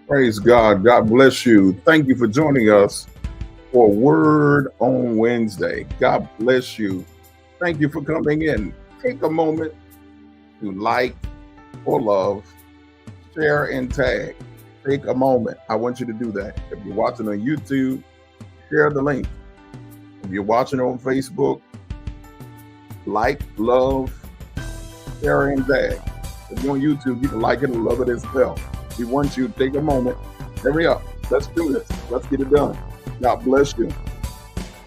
Praise God. God bless you. Thank you for joining us for Word on Wednesday. God bless you. Thank you for coming in. Take a moment to like or love, share, and tag. Take a moment. I want you to do that. If you're watching on YouTube, share the link. If you're watching on Facebook, like, love, share, and tag. If you're on YouTube, you can like it and love it as well. We want you to take a moment. Hurry up. Let's do this. Let's get it done. God bless you.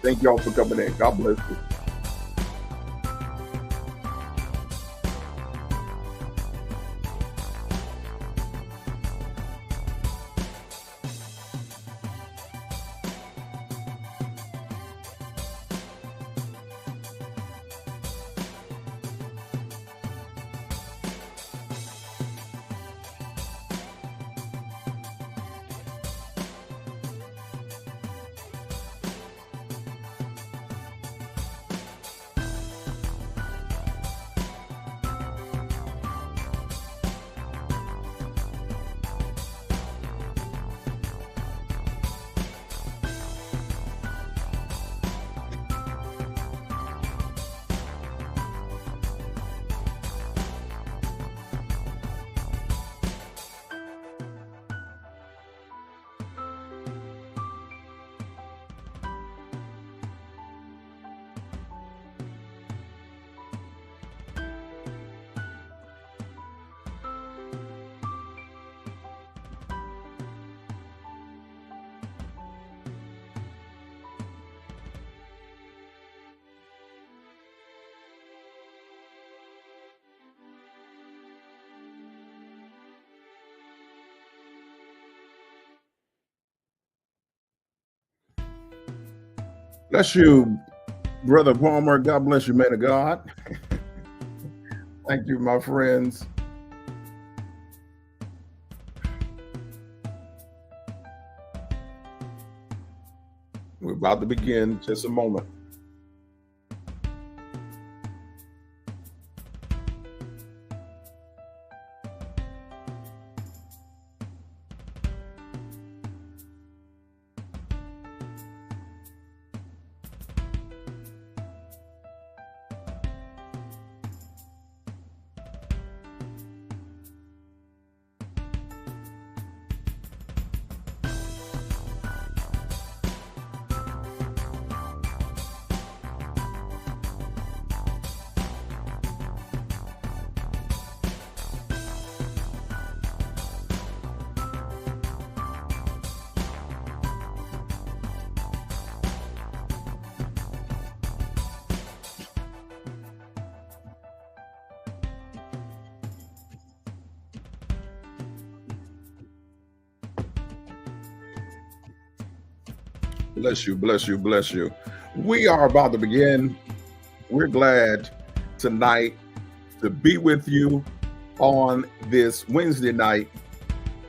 Thank y'all for coming in. God bless you. Bless you, Brother Palmer. God bless you, man of God. Thank you, my friends. We're about to begin. Just a moment. Bless you, bless you, bless you. We are about to begin. We're glad tonight to be with you on this Wednesday night.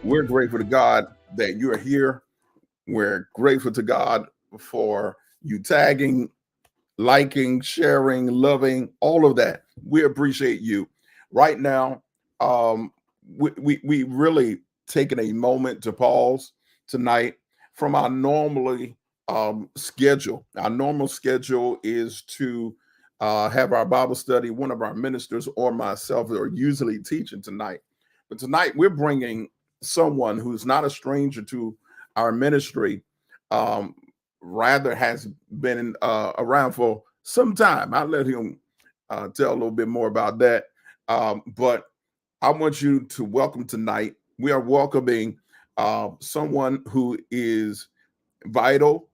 We're grateful to God that you're here. We're grateful to God for you tagging, liking, sharing, loving, all of that. We appreciate you. Right now, we really taking a moment to pause tonight from our normally schedule. Our normal schedule is to have our Bible study. One of our ministers or myself are usually teaching tonight. But tonight we're bringing someone who's not a stranger to our ministry, rather has been around for some time. I'll let him tell a little bit more about that. But I want you to welcome tonight. We are welcoming someone who is vital,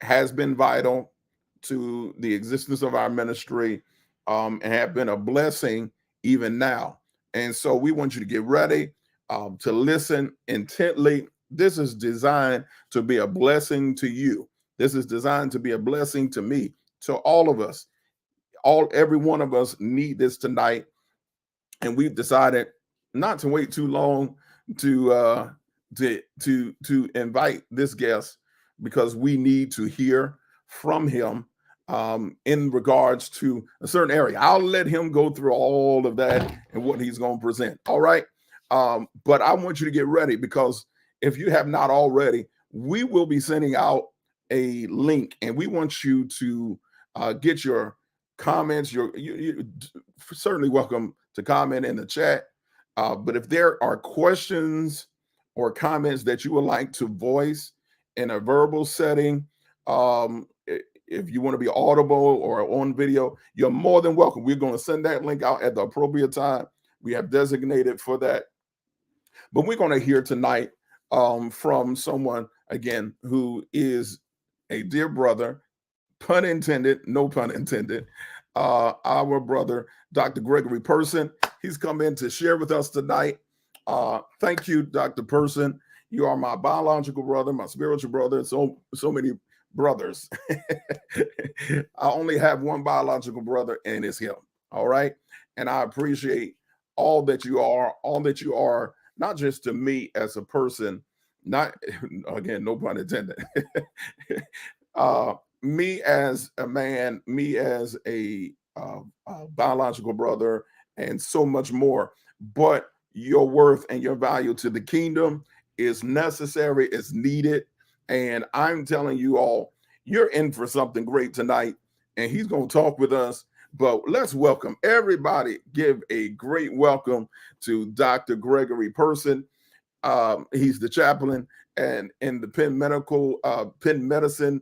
has been vital to the existence of our ministry, and have been a blessing even now. And so we want you to get ready to listen intently. This is designed to be a blessing to you. This is designed to be a blessing to me, to all of us. Every one of us need this tonight, and we've decided not to wait too long to invite this guest, because we need to hear from him in regards to a certain area. I'll let him go through all of that and what he's going to present. All right. But I want you to get ready, because if you have not already, we will be sending out a link, and we want you to get your comments. You certainly welcome to comment in the chat. But if there are questions or comments that you would like to voice in a verbal setting, if you want to be audible or on video, you're more than welcome. We're going to send that link out at the appropriate time. We have designated for that. But we're going to hear tonight from someone, again, who is a dear brother, pun intended, no pun intended, our brother, Dr. Gregory Person. He's come in to share with us tonight. Thank you, Dr. Person. You are my biological brother, my spiritual brother, so many brothers. I only have one biological brother, and it's him. All right. And I appreciate all that you are, not just to me as a person, not, again, no pun intended, me as a man, me as a biological brother, and so much more. But your worth and your value to the kingdom is necessary, is needed. And I'm telling you all, you're in for something great tonight. And he's going to talk with us. But let's welcome everybody. Give a great welcome to Dr. Gregory Person. He's the chaplain and in the Penn Medicine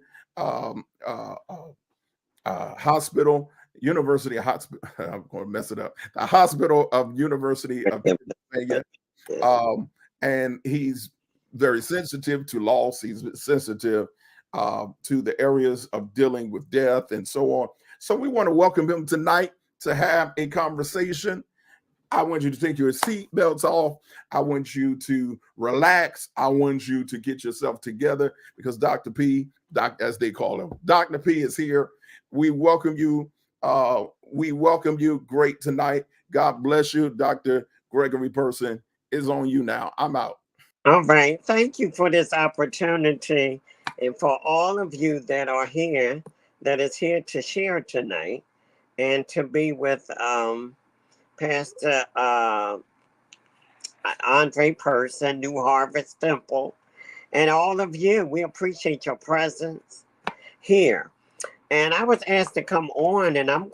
Hospital, University of Hospital. I'm going to mess it up. The Hospital of University of Pennsylvania. And he's very sensitive to loss. He's sensitive to the areas of dealing with death and so on. So we want to welcome him tonight to have a conversation. I want you to take your seat belts off. I want you to relax. I want you to get yourself together because Dr. P, as they call him, Dr. P is here. We welcome you. Great tonight. God bless you. Dr. Gregory Person is on you now. I'm out. All right. Thank you for this opportunity. And for all of you that are here, that is here to share tonight and to be with Pastor Andre Person, New Harvest Temple, and all of you. We appreciate your presence here. And I was asked to come on, and I'm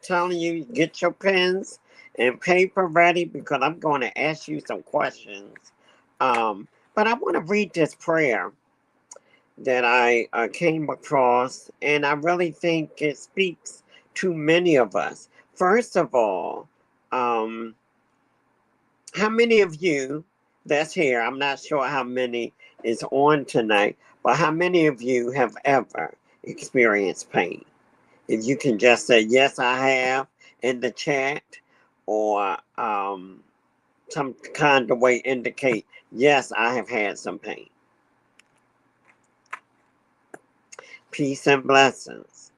telling you, get your pens and paper ready because I'm going to ask you some questions. But I want to read this prayer that I came across, and I really think it speaks to many of us. First of all, how many of you that's here, I'm not sure how many is on tonight, but how many of you have ever experienced pain? If you can just say, yes, I have in the chat, or some kind of way indicate, yes, I have had some pain. Peace and blessings.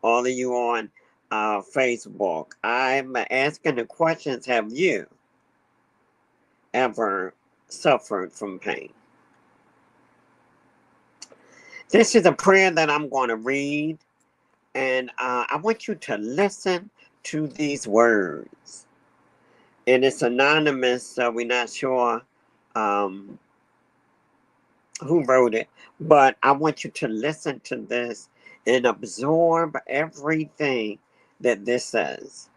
All of you on Facebook. I'm asking the questions, have you ever suffered from pain? This is a prayer that I'm going to read, and I want you to listen to these words. And it's anonymous, so we're not sure who wrote it, but I want you to listen to this and absorb everything that this says.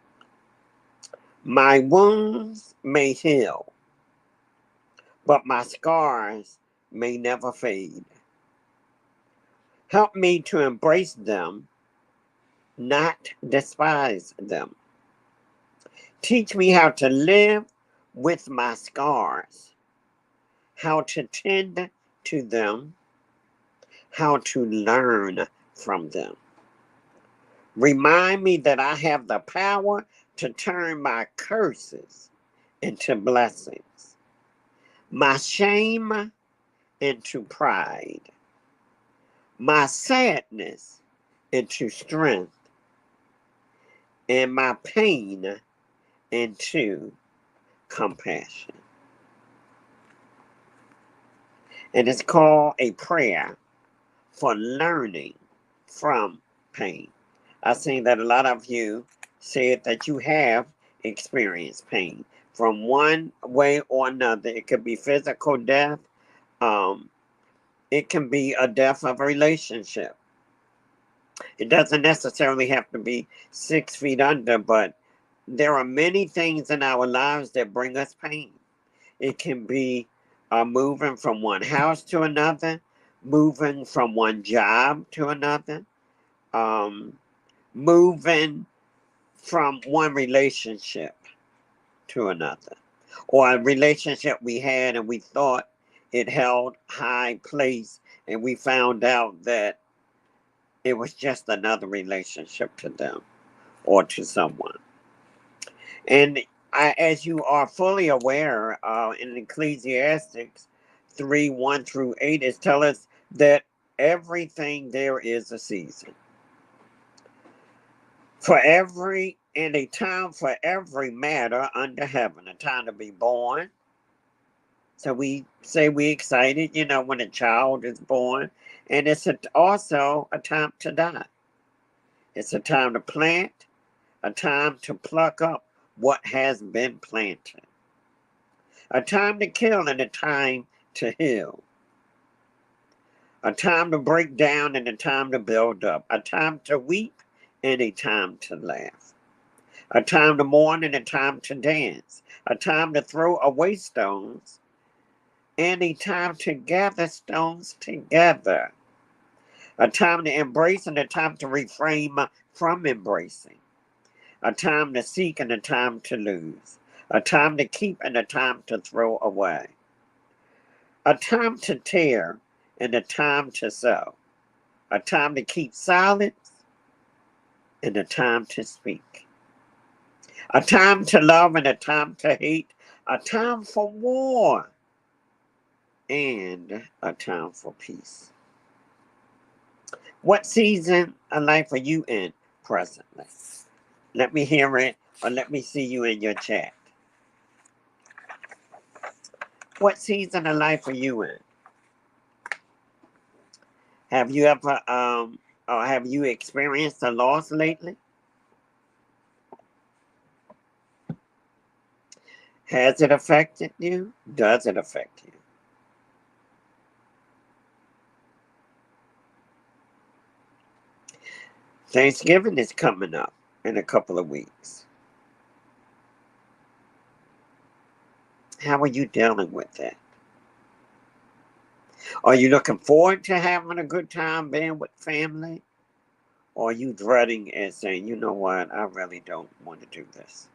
My wounds may heal, but my scars may never fade. Help me to embrace them, not despise them. Teach me how to live with my scars, how to tend to them, how to learn from them. Remind me that I have the power to turn my curses into blessings, my shame into pride, my sadness into strength, and my pain into compassion. And it's called a prayer for learning from pain. I've seen that a lot of you said that you have experienced pain. from one way or another. It could be physical death. Um, it can be a death of a relationship. It doesn't necessarily have to be 6 feet under, but there are many things in our lives that bring us pain. It can be moving from one house to another, moving from one job to another, um, moving from one relationship to another, or a relationship we had and we thought it held high place, and we found out that it was just another relationship to them or to someone. And as you are fully aware, in Ecclesiastics 3:1-8, it tells us that everything there is a season. For every, and a time for every matter under heaven, a time to be born. So we say we excited, when a child is born. And it's also a time to die. It's a time to plant, a time to pluck up what has been planted. A time to kill and a time to heal. A time to break down and a time to build up. A time to weep and a time to laugh. A time to mourn and a time to dance. A time to throw away stones and a time to gather stones together. A time to embrace and a time to refrain from embracing. A time to seek and a time to lose. A time to keep and a time to throw away. A time to tear and a time to sow. A time to keep silence and a time to speak. A time to love and a time to hate. A time for war and a time for peace. What season of life are you in presently? Let me hear it, or let me see you in your chat. What season of life are you in? Have you ever or have you experienced a loss lately? Has it affected you? Does it affect you? Thanksgiving is coming up in a couple of weeks. How are you dealing with that? Are you looking forward to having a good time being with family? Or are you dreading and saying, you know what, I really don't want to do this?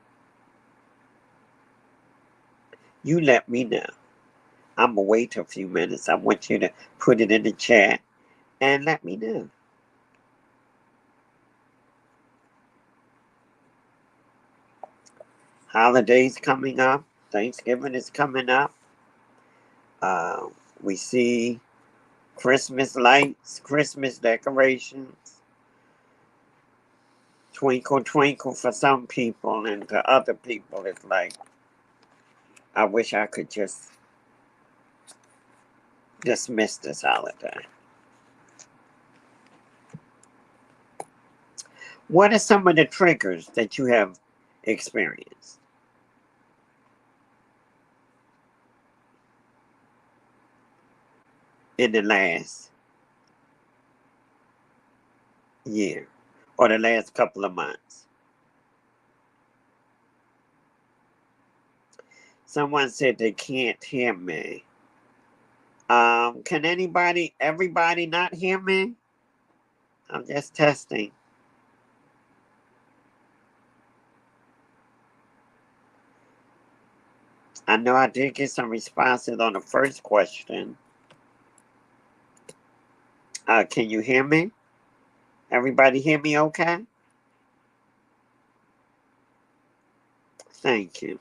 You let me know. I'm going to wait a few minutes. I want you to put it in the chat and let me know. Holidays coming up. Thanksgiving is coming up. We see Christmas lights, Christmas decorations. Twinkle, twinkle for some people, and to other people, it's like, I wish I could just dismiss this holiday. What are some of the triggers that you have experienced? In the last year or the last couple of months? Someone said they can't hear me. Can everybody not hear me? I'm just testing. I know I did get some responses on the first question. Can you hear me? Everybody hear me okay? Thank you.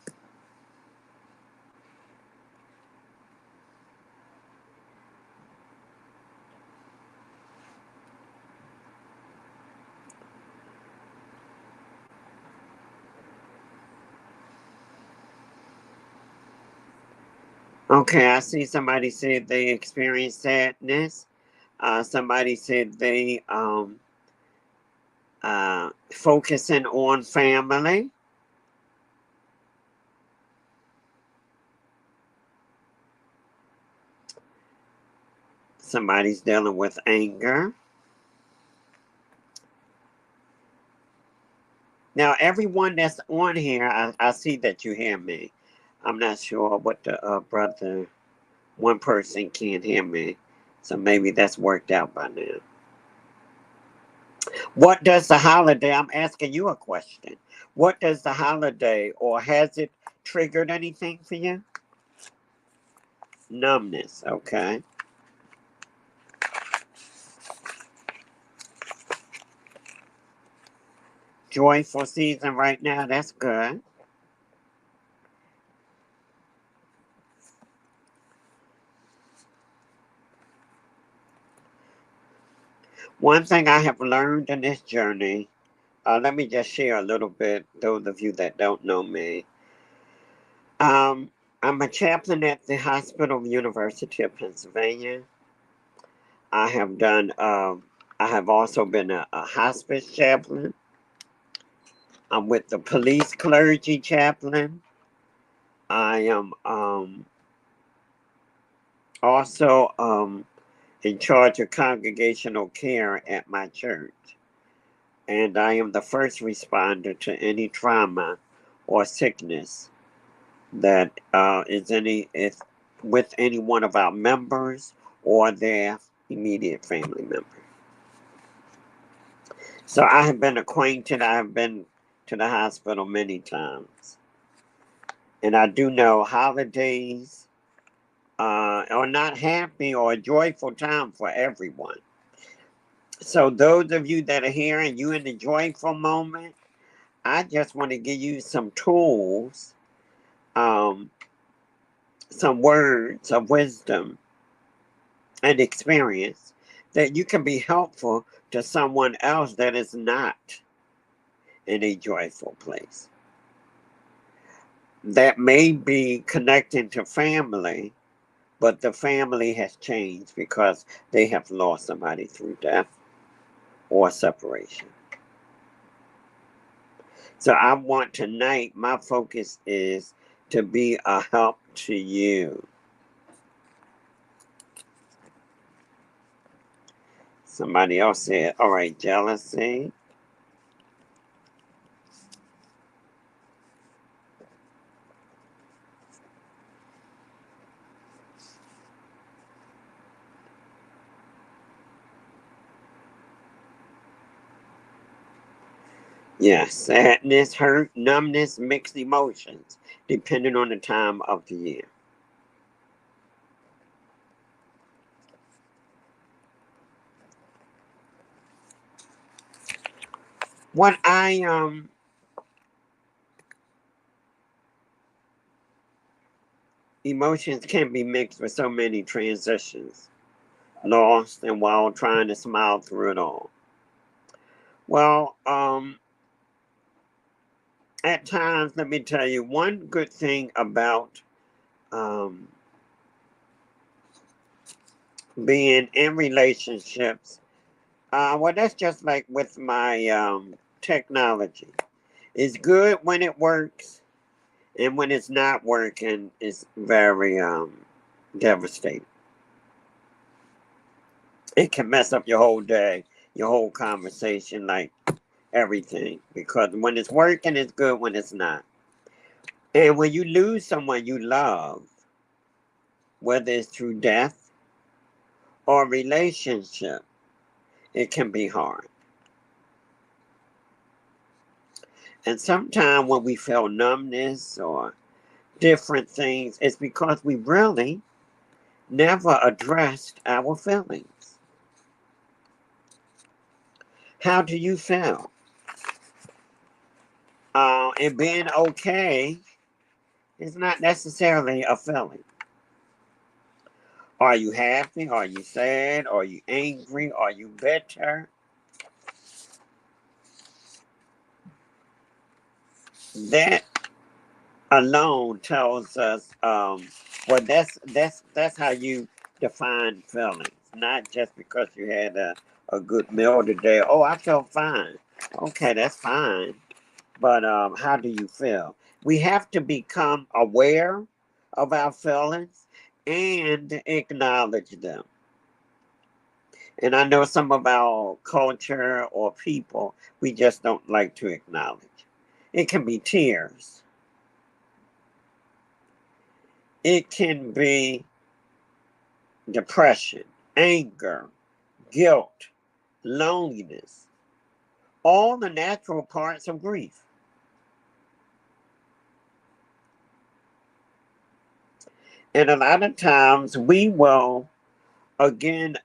Okay, I see somebody said they experienced sadness. Somebody said they focusing on family. Somebody's dealing with anger. Now, everyone that's on here, I see that you hear me. I'm not sure what the brother, one person can't hear me. So maybe that's worked out by now. What does the holiday, I'm asking you a question. What does the holiday, or has it triggered anything for you? Numbness, okay. Joyful season right now, that's good. One thing I have learned in this journey, let me just share a little bit, those of you that don't know me. I'm a chaplain at the Hospital of University of Pennsylvania. I have done, I have also been a hospice chaplain. I'm with the police clergy chaplain. I am also in charge of congregational care at my church. And I am the first responder to any trauma or sickness that is with any one of our members or their immediate family member. So I have been acquainted, I have been to the hospital many times. And I do know holidays are not happy or a joyful time for everyone. So those of you that are here and you in the joyful moment, I just want to give you some tools, some words of wisdom and experience that you can be helpful to someone else that is not in a joyful place. That may be connecting to family, but the family has changed because they have lost somebody through death or separation. So I want tonight, my focus is to be a help to you. Somebody else said, all right, jealousy. Yes, sadness, hurt, numbness, mixed emotions, depending on the time of the year. What emotions can be mixed with so many transitions, lost and while trying to smile through it all. Well, at times, let me tell you one good thing about being in relationships. Well, that's just like with my technology. It's good when it works, and when it's not working, it's very devastating. It can mess up your whole day, your whole conversation, like everything. Because when it's working, it's good. When it's not, and when you lose someone you love, whether it's through death or relationship, it can be hard. And sometimes when we feel numbness or different things, it's because we really never addressed our feelings. How do you feel? And being okay is not necessarily a feeling. Are you happy? Are you sad? Are you angry? Are you bitter? That alone tells us, well, that's how you define feelings. Not just because you had a good meal today. Oh, I felt fine. Okay, that's fine. But how do you feel? We have to become aware of our feelings and acknowledge them. And I know some of our culture or people we just don't like to acknowledge. It can be tears. It can be depression, anger, guilt, loneliness, all the natural parts of grief. And a lot of times we will, again,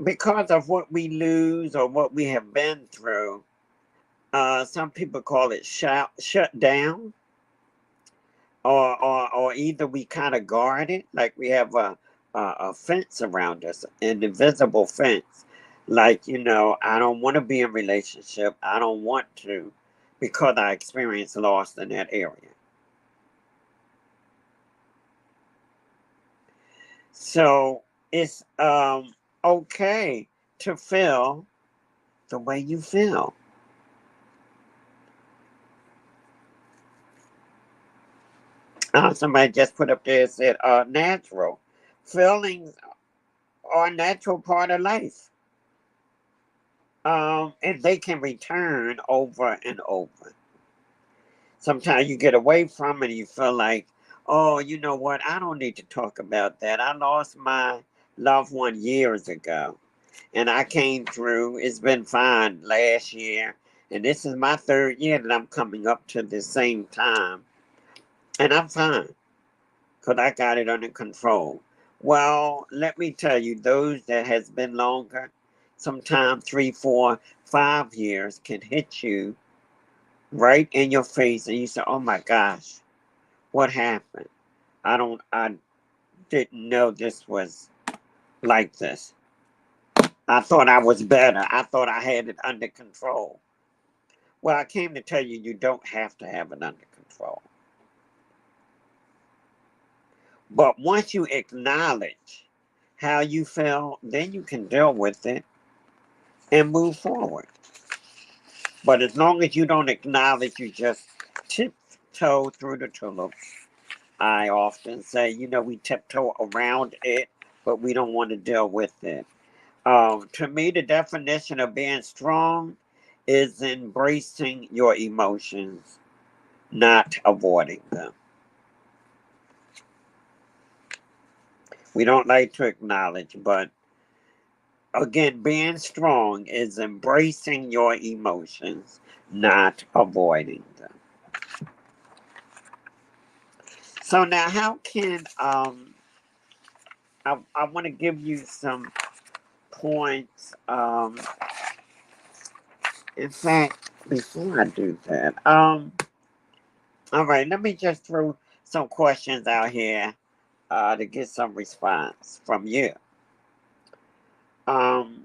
because of what we lose or what we have been through, some people call it shut down, or either we kind of guard it, like we have a fence around us, an invisible fence. Like, I don't want to be in a relationship. I don't want to because I experienced loss in that area. So it's okay to feel the way you feel. Somebody just put up there and said, natural. Feelings are a natural part of life. And they can return over and over. Sometimes you get away from it and you feel like, oh, you know what? I don't need to talk about that. I lost my loved one years ago and I came through. It's been fine last year. And this is my third year that I'm coming up to the same time. And I'm fine because I got it under control. Well, let me tell you, those that has been longer, sometimes 3, 4, 5 years can hit you right in your face and you say, oh my gosh, what happened? I didn't know this was like this. I thought I was better. I thought I had it under control. Well, I came to tell you, you don't have to have it under control. But once you acknowledge how you feel, then you can deal with it and move forward. But as long as you don't acknowledge, you just tiptoe through the tulips. I often say, we tiptoe around it, but we don't want to deal with it. To me, the definition of being strong is embracing your emotions, not avoiding them. We don't like to acknowledge, but again, being strong is embracing your emotions, not avoiding them. So now, how can I want to give you some points. In fact, before I do that, all right, let me just throw some questions out here to get some response from you. Um,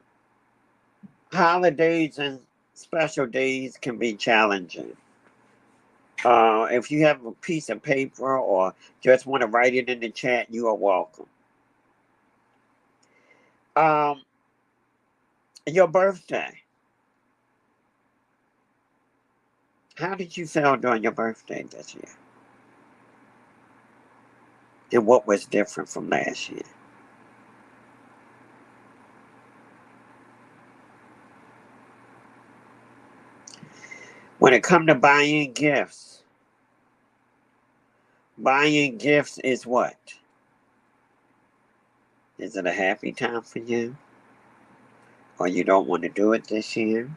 Holidays and special days can be challenging. If you have a piece of paper or just want to write it in the chat, you are welcome. Um, your birthday. How did you feel during your birthday this year? And what was different from last year? When it comes to buying gifts is what? Is it a happy time for you? Or you don't want to do it this year?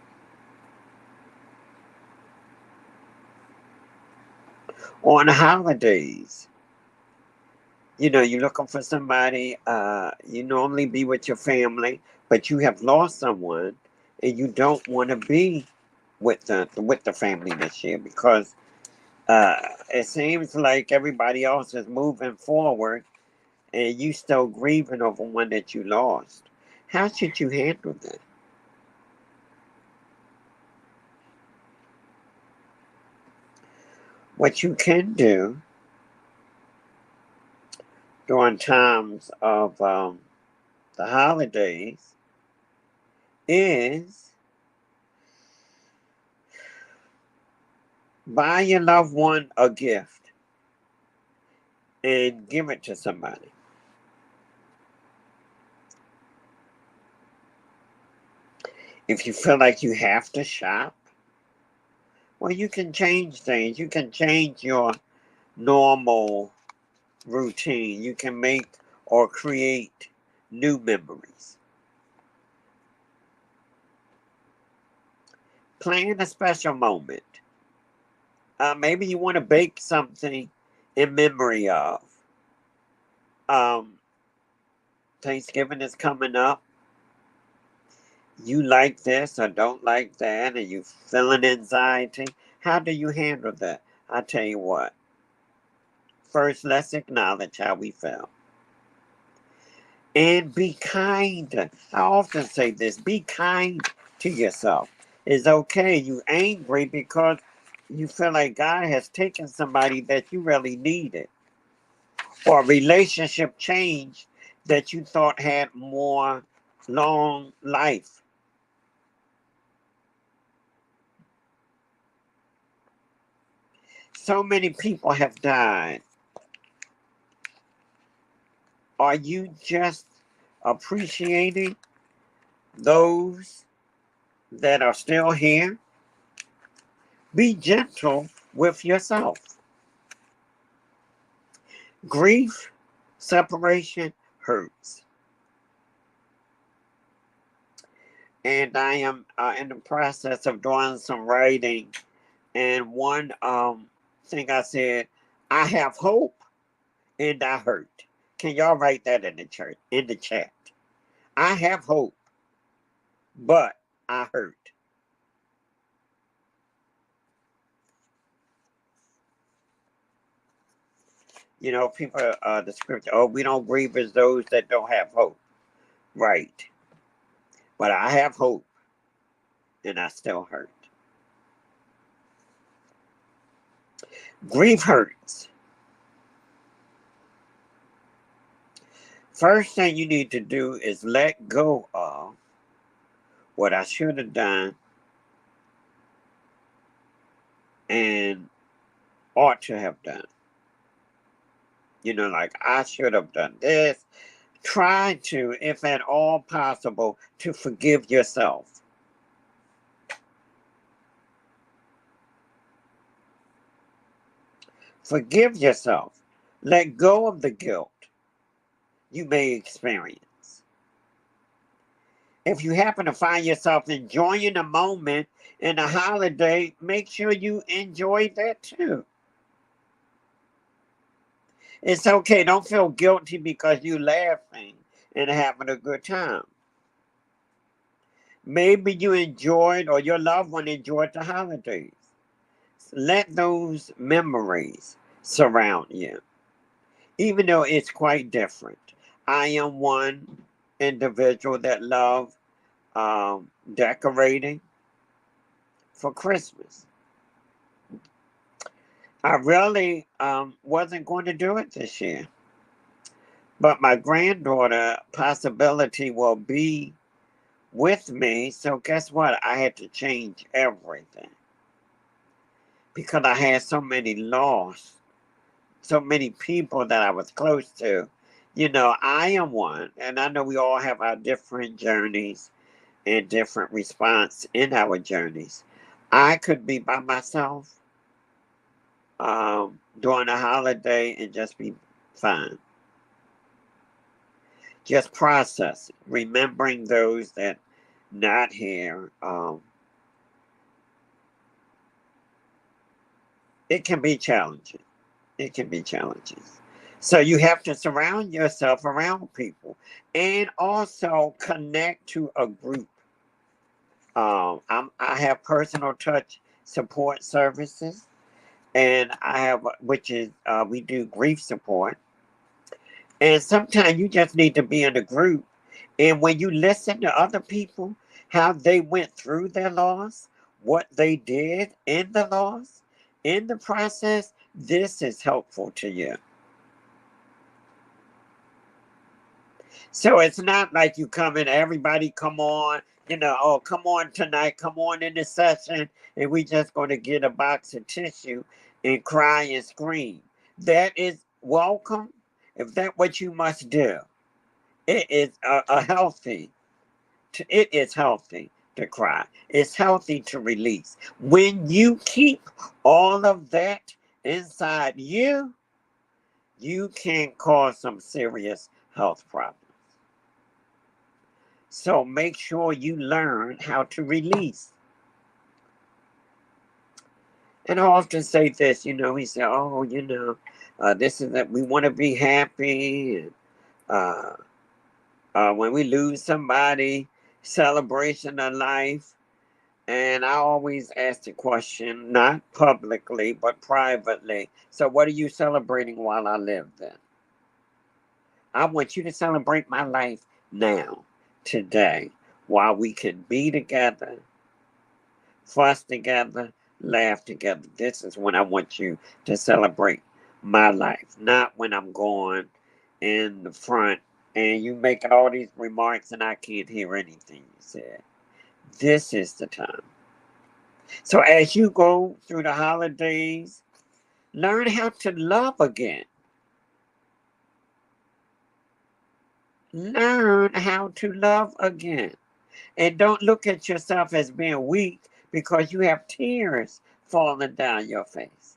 On the holidays, you're looking for somebody, you normally be with your family, but you have lost someone and you don't want to be with the family this year because it seems like everybody else is moving forward and you still grieving over one that you lost. How should you handle that? What you can do during times of the holidays is buy your loved one a gift. and give it to somebody. If you feel like you have to shop, well, you can change things. You can change your normal routine. You can make or create new memories. Plan a special moment. Maybe you want to bake something in memory of. Thanksgiving is coming up. You like this or don't like that, and you feeling anxiety. How do you handle that? I tell you what. First, let's acknowledge how we feel. And be kind. I often say this, be kind to yourself. It's okay. You angry because you feel like God has taken somebody that you really needed. Or a relationship change that you thought had more long life. So many people have died. Are you just appreciating those that are still here? Be gentle with yourself. Grief, separation hurts. And I am in the process of doing some writing. And one thing I said, I have hope and I hurt. Can y'all write that in the chat? I have hope, but I hurt. You know, people, the scripture, oh, we don't grieve as those that don't have hope. Right. But I have hope, and I still hurt. Grief hurts. First thing you need to do is let go of what I should have done and ought to have done. You know, like I should have done this. Try to, if at all possible, to forgive yourself. Forgive yourself. Let go of the guilt you may experience. If you happen to find yourself enjoying a moment in a holiday, make sure you enjoy that too. It's okay. Don't feel guilty because you're laughing and having a good time. Maybe you enjoyed or your loved one enjoyed the holidays. Let those memories surround you, even though it's quite different. I am one individual that love decorating for Christmas. I really wasn't going to do it this year. But my granddaughter possibility will be with me. So guess what? I had to change everything. Because I had so many loss, so many people that I was close to. You know, I am one. And I know we all have our different journeys and different response in our journeys. I could be by myself during a holiday and just be fine. Just process it, remembering those that not here. It can be challenging. It can be challenging. So you have to surround yourself around people and also connect to a group. I have personal touch support services, and I have, which is, we do grief support. And sometimes you just need to be in a group. And when you listen to other people, how they went through their loss, what they did in the loss, in the process, this is helpful to you. So it's not like you come in, everybody come on, you know, oh, come on tonight, come on in the session, and we just going to get a box of tissue and cry and scream. That is welcome, if that's what you must do, it is it is healthy to cry. It's healthy to release. When you keep all of that inside you, you can cause some serious health problems. So make sure you learn how to release. And I often say this, he said, oh, this is that we want to be happy. And, when we lose somebody, celebration of life. And I always ask the question, not publicly, but privately. So what are you celebrating while I live then? I want you to celebrate my life now, today, while we can be together, fuss together, laugh together. This is when I want you to celebrate my life, not when I'm gone in the front and you make all these remarks and I can't hear anything you said. This is the time. So as you go through the holidays, learn how to love again. Learn how to love again. And don't look at yourself as being weak because you have tears falling down your face.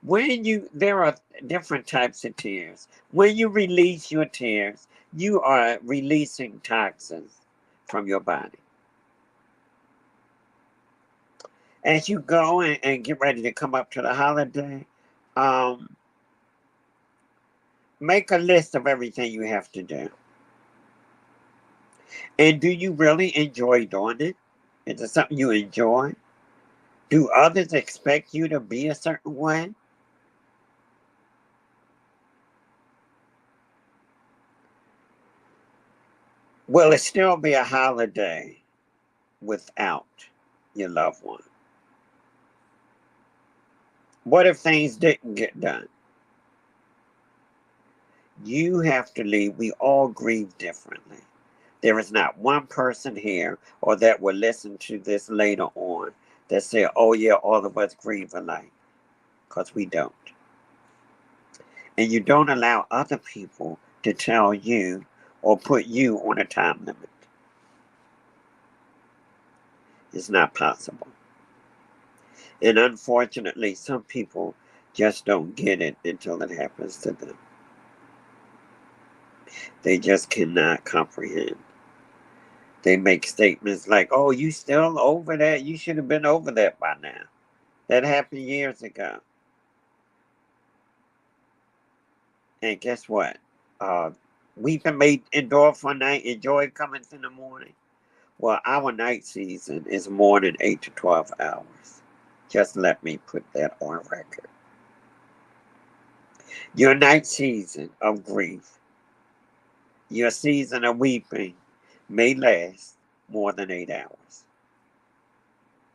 There are different types of tears. When you release your tears, you are releasing toxins from your body. As you go and get ready to come up to the holiday, make a list of everything you have to do. And do you really enjoy doing it? Is it something you enjoy? Do others expect you to be a certain way? Will it still be a holiday without your loved one? What if things didn't get done? You have to leave. We all grieve differently. There is not one person here or that will listen to this later on that say, oh yeah, all of us grieve alike. Because we don't. And you don't allow other people to tell you or put you on a time limit. It's not possible. And unfortunately, some people just don't get it until it happens to them. They just cannot comprehend. They make statements like, oh, you still over that? You should have been over that by now. That happened years ago. And guess what? Weeping may endure for a night and joy cometh in the morning. Well, our night season is more than 8 to 12 hours. Just let me put that on record. Your night season of grief, your season of weeping may last more than 8 hours.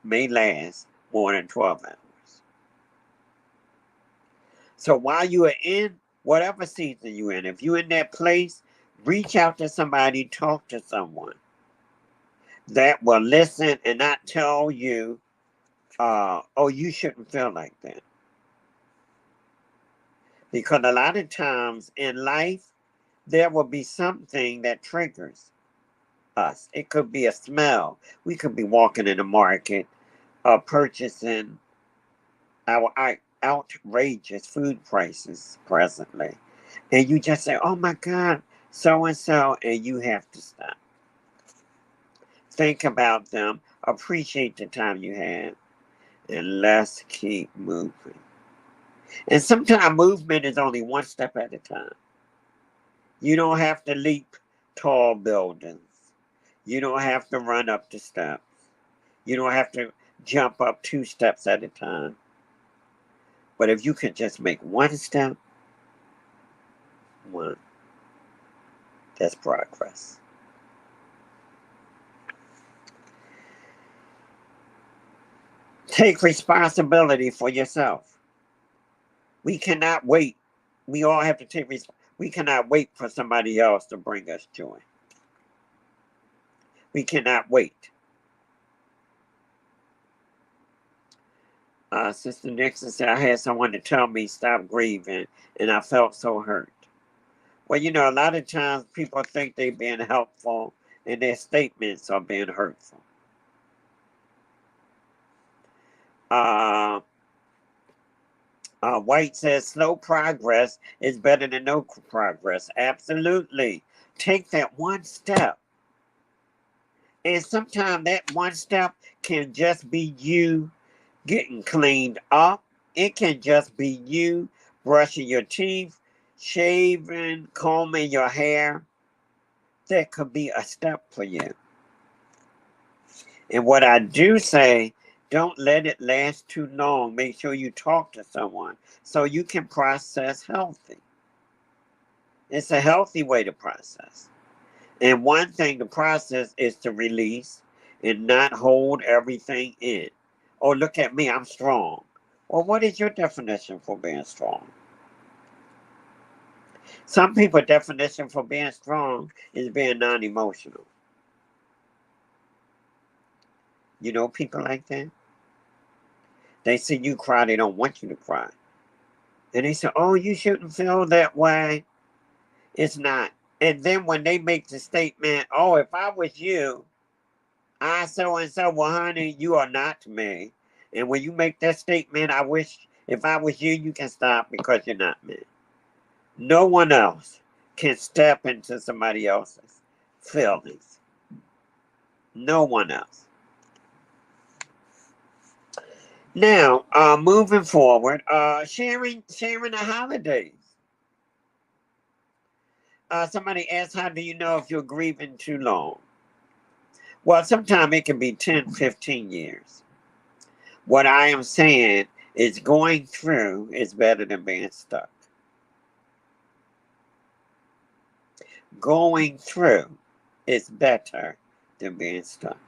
May last more than 12 hours. So while you are in whatever season you're in, if you're in that place, reach out to somebody, talk to someone that will listen and not tell you, oh, you shouldn't feel like that. Because a lot of times in life, there will be something that triggers us. It could be a smell. We could be walking in the market, purchasing our outrageous food prices presently. And you just say, oh my God, so-and-so, and you have to stop. Think about them, appreciate the time you have, and let's keep moving. And sometimes movement is only one step at a time. You don't have to leap tall buildings. You don't have to run up the steps. You don't have to jump up 2 steps at a time. But if you can just make one step, that's progress. Take responsibility for yourself. We cannot wait. We all have to take responsibility. We cannot wait for somebody else to bring us joy. We cannot wait. Sister Nixon said, I had someone to tell me stop grieving, and I felt so hurt. Well, you know, a lot of times people think they're being helpful, and their statements are being hurtful. White says slow progress is better than no progress. Absolutely. Take that one step. And sometimes that one step can just be you getting cleaned up. It can just be you brushing your teeth, shaving, combing your hair. That could be a step for you. And what I do say, don't let it last too long. Make sure you talk to someone so you can process healthy. It's a healthy way to process. And one thing to process is to release and not hold everything in. Oh, look at me, I'm strong. Well, what is your definition for being strong? Some people's definition for being strong is being non-emotional. You know people like that? They see you cry, they don't want you to cry. And they say, oh, you shouldn't feel that way. It's not. And then when they make the statement, oh, if I was you, I so and so, well, honey, you are not me. And when you make that statement, I wish if I was you, you can stop because you're not me. No one else can step into somebody else's feelings. No one else. Now, moving forward, sharing the holidays. Somebody asked, how do you know if you're grieving too long? Well, sometimes it can be 10, 15 years. What I am saying is going through is better than being stuck. Going through is better than being stuck.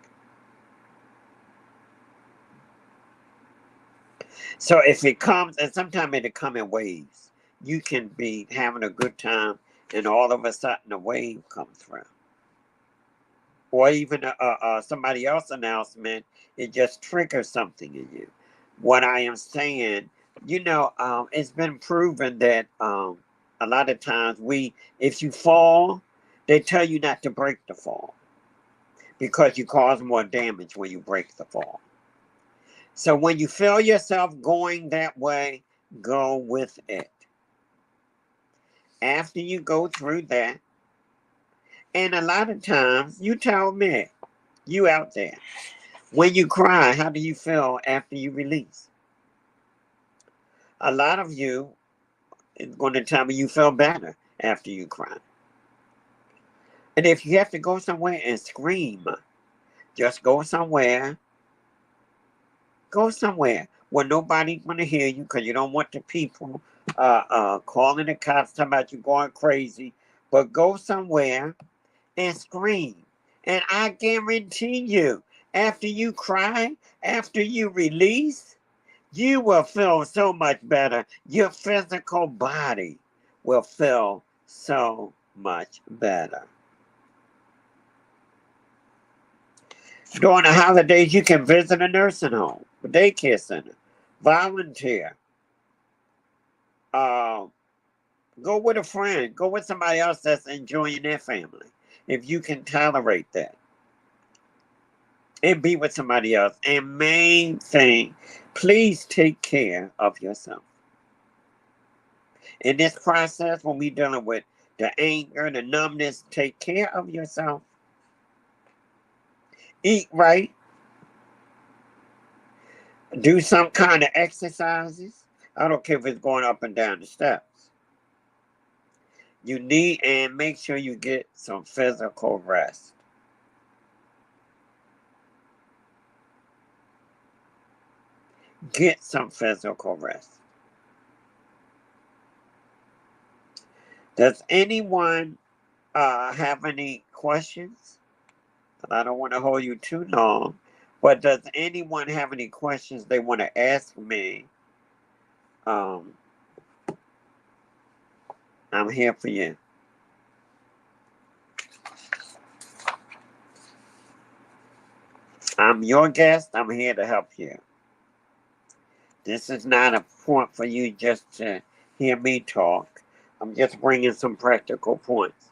So if it comes, and sometimes it'll come in waves. You can be having a good time, and all of a sudden a wave comes through. Or even somebody else's announcement, it just triggers something in you. What I am saying, you know, it's been proven that a lot of times if you fall, they tell you not to break the fall because you cause more damage when you break the fall. So when you feel yourself going that way, go with it. After you go through that, and a lot of times, you tell me, you out there, when you cry, how do you feel after you release? A lot of you is going to tell me you feel better after you cry. And if you have to go somewhere and scream, just go somewhere where nobody's going to hear you because you don't want the people calling the cops talking about you going crazy. But go somewhere and scream. And I guarantee you, after you cry, after you release, you will feel so much better. Your physical body will feel so much better. During the holidays, you can visit a nursing home, a daycare center, volunteer. Go with a friend. Go with somebody else that's enjoying their family. If you can tolerate that. And be with somebody else. And main thing, please take care of yourself. In this process, when we're dealing with the anger, the numbness, take care of yourself. Eat right. Do some kind of exercises. I don't care if it's going up and down the steps. You need, and make sure you get some physical rest. Get some physical rest. Does anyone have any questions? I don't want to hold you too long, but does anyone have any questions they want to ask me? I'm here for you. I'm your guest. I'm here to help you. This is not a point for you just to hear me talk. I'm just bringing some practical points.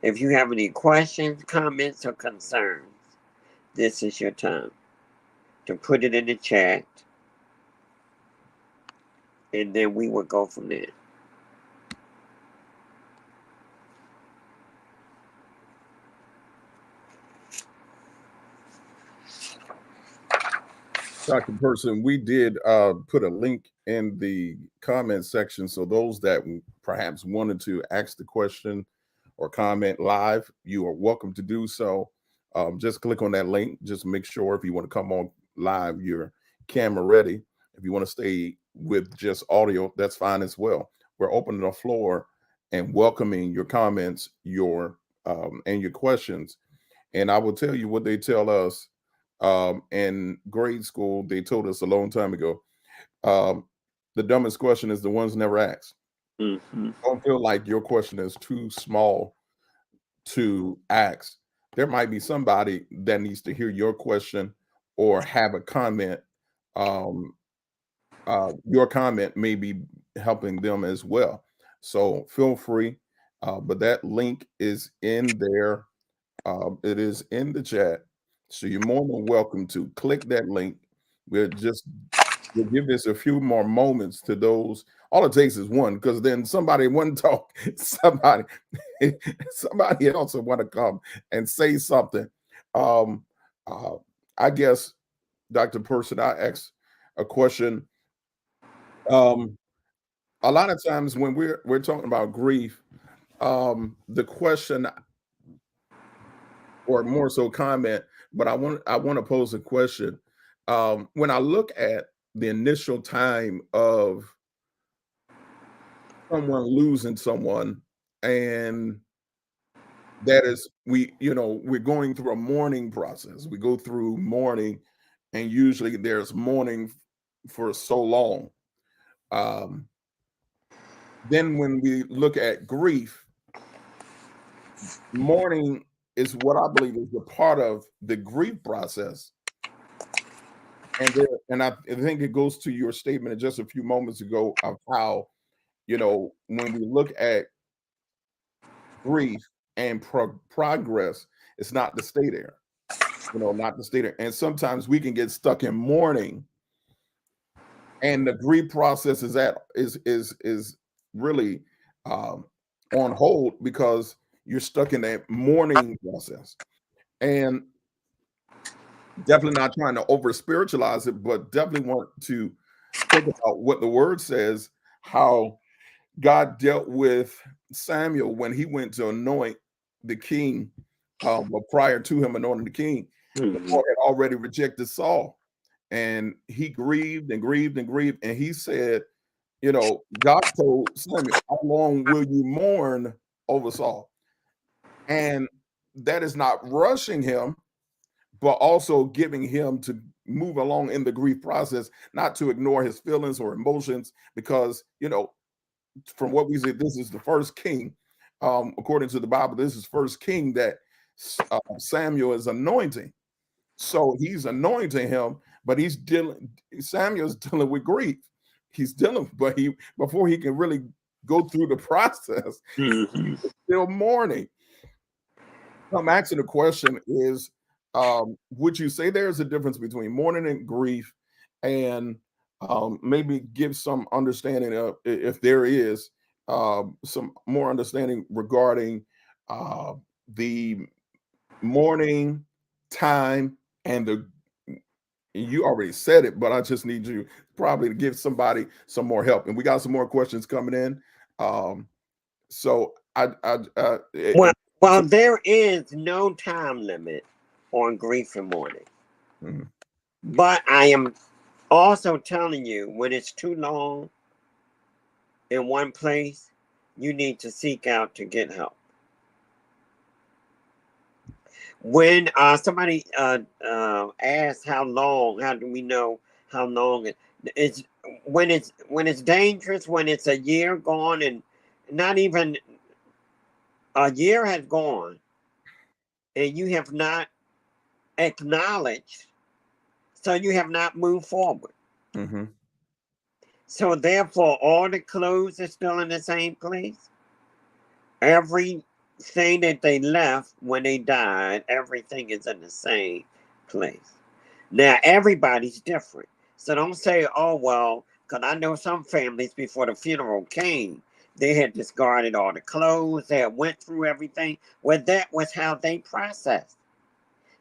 If you have any questions, comments, or concerns, this is your time to put it in the chat, and then we will go from there. Dr. Person, we did put a link in the comment section. So those that perhaps wanted to ask the question or comment live, you are welcome to do so. Just click on that link. Just make sure if you want to come on live, your camera ready. If you want to stay with just audio, that's fine as well. We're opening the floor and welcoming your comments, and your questions. And I will tell you what they tell us in grade school. They told us a long time ago. The dumbest question is the ones never asked. Mm-hmm. Don't feel like your question is too small to ask. There might be somebody that needs to hear your question or have a comment. Your comment may be helping them as well. So feel free. But that link is in there. It is in the chat. So you're more than welcome to click that link. We'll give this a few more moments to those. All it takes is one, because then somebody one talk, somebody else will want to come and say something. Um, uh, I guess, Dr. Person, I asked a question. A lot of times when we're talking about grief, the question, or more so comment, but I want to pose a question. When I look at the initial time of someone losing someone, and that is, we're going through a mourning process. We go through mourning, and usually there's mourning for so long. Um, then when we look at grief, mourning is what I believe is the part of the grief process. And I think it goes to your statement just a few moments ago of how, when we look at grief and progress, it's not to stay there, not to stay there. And sometimes we can get stuck in mourning, and the grief process is really on hold because you're stuck in that mourning process. And definitely not trying to over spiritualize it, but definitely want to think about what the word says, how God dealt with Samuel when he went to anoint the king. But prior to him anointing the king, the Mm-hmm. Lord had already rejected Saul, and he grieved and grieved and grieved. And he said, God told Samuel, "How long will you mourn over Saul?" And that is not rushing him, but also giving him to move along in the grief process, not to ignore his feelings or emotions, because from what we said, this is the first king, according to the Bible. This is first king that Samuel is anointing. So he's anointing him, but Samuel's dealing with grief. He's dealing, but before he can really go through the process, Mm-hmm. he's still mourning. I'm asking the question is, would you say there's a difference between mourning and grief, and maybe give some understanding of, if there is some more understanding regarding the mourning time and you already said it, but I just need you probably to give somebody some more help. And we got some more questions coming in. So Well, there is no time limit on grief and mourning. Mhm. But I am also telling you, when it's too long in one place, you need to seek out to get help. When somebody asks how long, how do we know how long it's when it's dangerous, when it's a year gone, and not even a year has gone, and you have not acknowledged, so you have not moved forward. Mhm. So therefore, all the clothes are still in the same place. Everything that they left when they died, everything is in the same place. Now, everybody's different. So don't say, oh, well, because I know some families before the funeral came, they had discarded all the clothes, they had went through everything. Well, that was how they processed.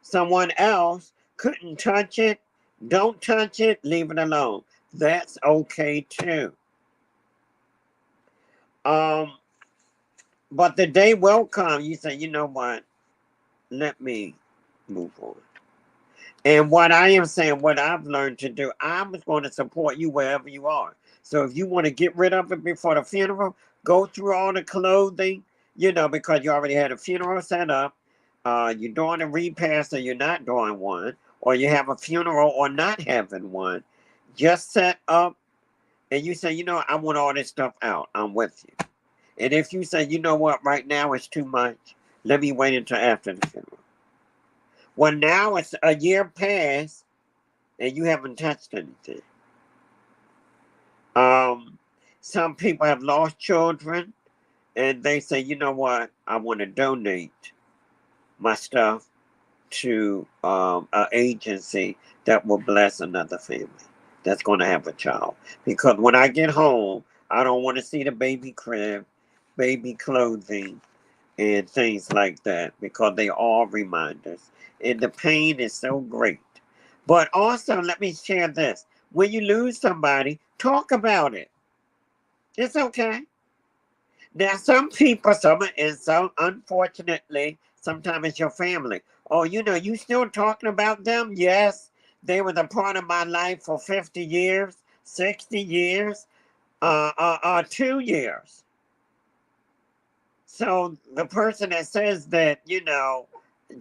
Someone else couldn't touch it, don't touch it, leave it alone. That's okay too. Um, but the day will come, you say, you know what? Let me move on. And what I am saying, what I've learned to do, I'm going to support you wherever you are. So if you want to get rid of it before the funeral, go through all the clothing, because you already had a funeral set up. You're doing a repast or you're not doing one, or you have a funeral or not having one. Just set up and you say, I want all this stuff out. I'm with you. And if you say, you know what, right now it's too much, let me wait until after the funeral. Well, now it's a year past and you haven't touched anything. Um, some people have lost children and they say, you know what, I want to donate my stuff to an agency that will bless another family that's going to have a child. Because when I get home, I don't want to see the baby crib, baby clothing, and things like that because they are reminders. And the pain is so great. But also, let me share this. When you lose somebody, talk about it. It's okay. Now, some people, unfortunately, sometimes it's your family. Oh, you still talking about them? Yes, they were a part of my life for 50 years, 60 years, 2 years. So the person that says that,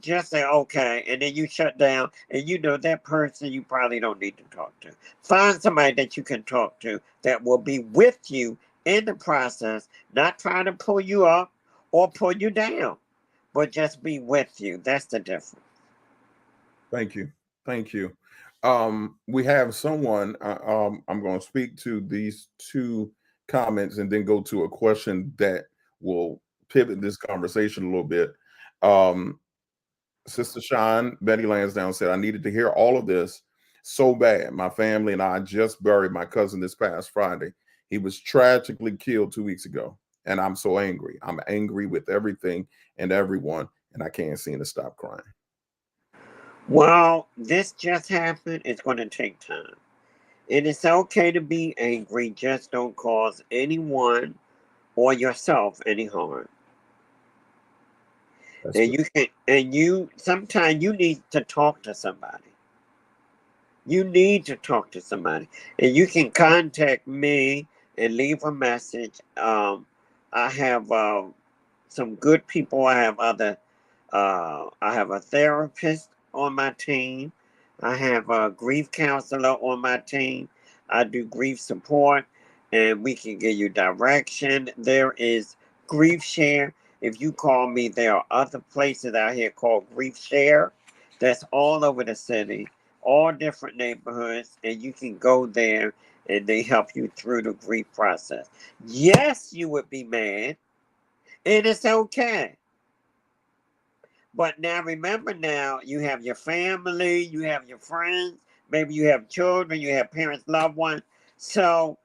just say, okay, and then you shut down, and that person you probably don't need to talk to. Find somebody that you can talk to that will be with you in the process, not trying to pull you up or pull you down, but just be with you. That's the difference. Thank you. Thank you. We have someone, I'm going to speak to these two comments and then go to a question that will pivot this conversation a little bit. Um, Sister Sean, Betty Lansdowne said, I needed to hear all of this so bad. My family and I just buried my cousin this past Friday. He was tragically killed 2 weeks ago. And I'm so angry. I'm angry with everything and everyone. And I can't seem to stop crying. Well, this just happened. It's going to take time. And it's okay to be angry. Just don't cause anyone or yourself any harm. That's And good. sometimes you need to talk to somebody. You need to talk to somebody. And you can contact me and leave a message. I have some good people. I have a therapist on my team. I have a grief counselor on my team. I do grief support and we can give you direction. There is Grief Share. If you call me, there are other places out here called Grief Share. That's all over the city, all different neighborhoods, and you can go there and they help you through the grief process. Yes, you would be mad, and it's okay. But now remember now, you have your family, you have your friends, maybe you have children, you have parents, loved ones. So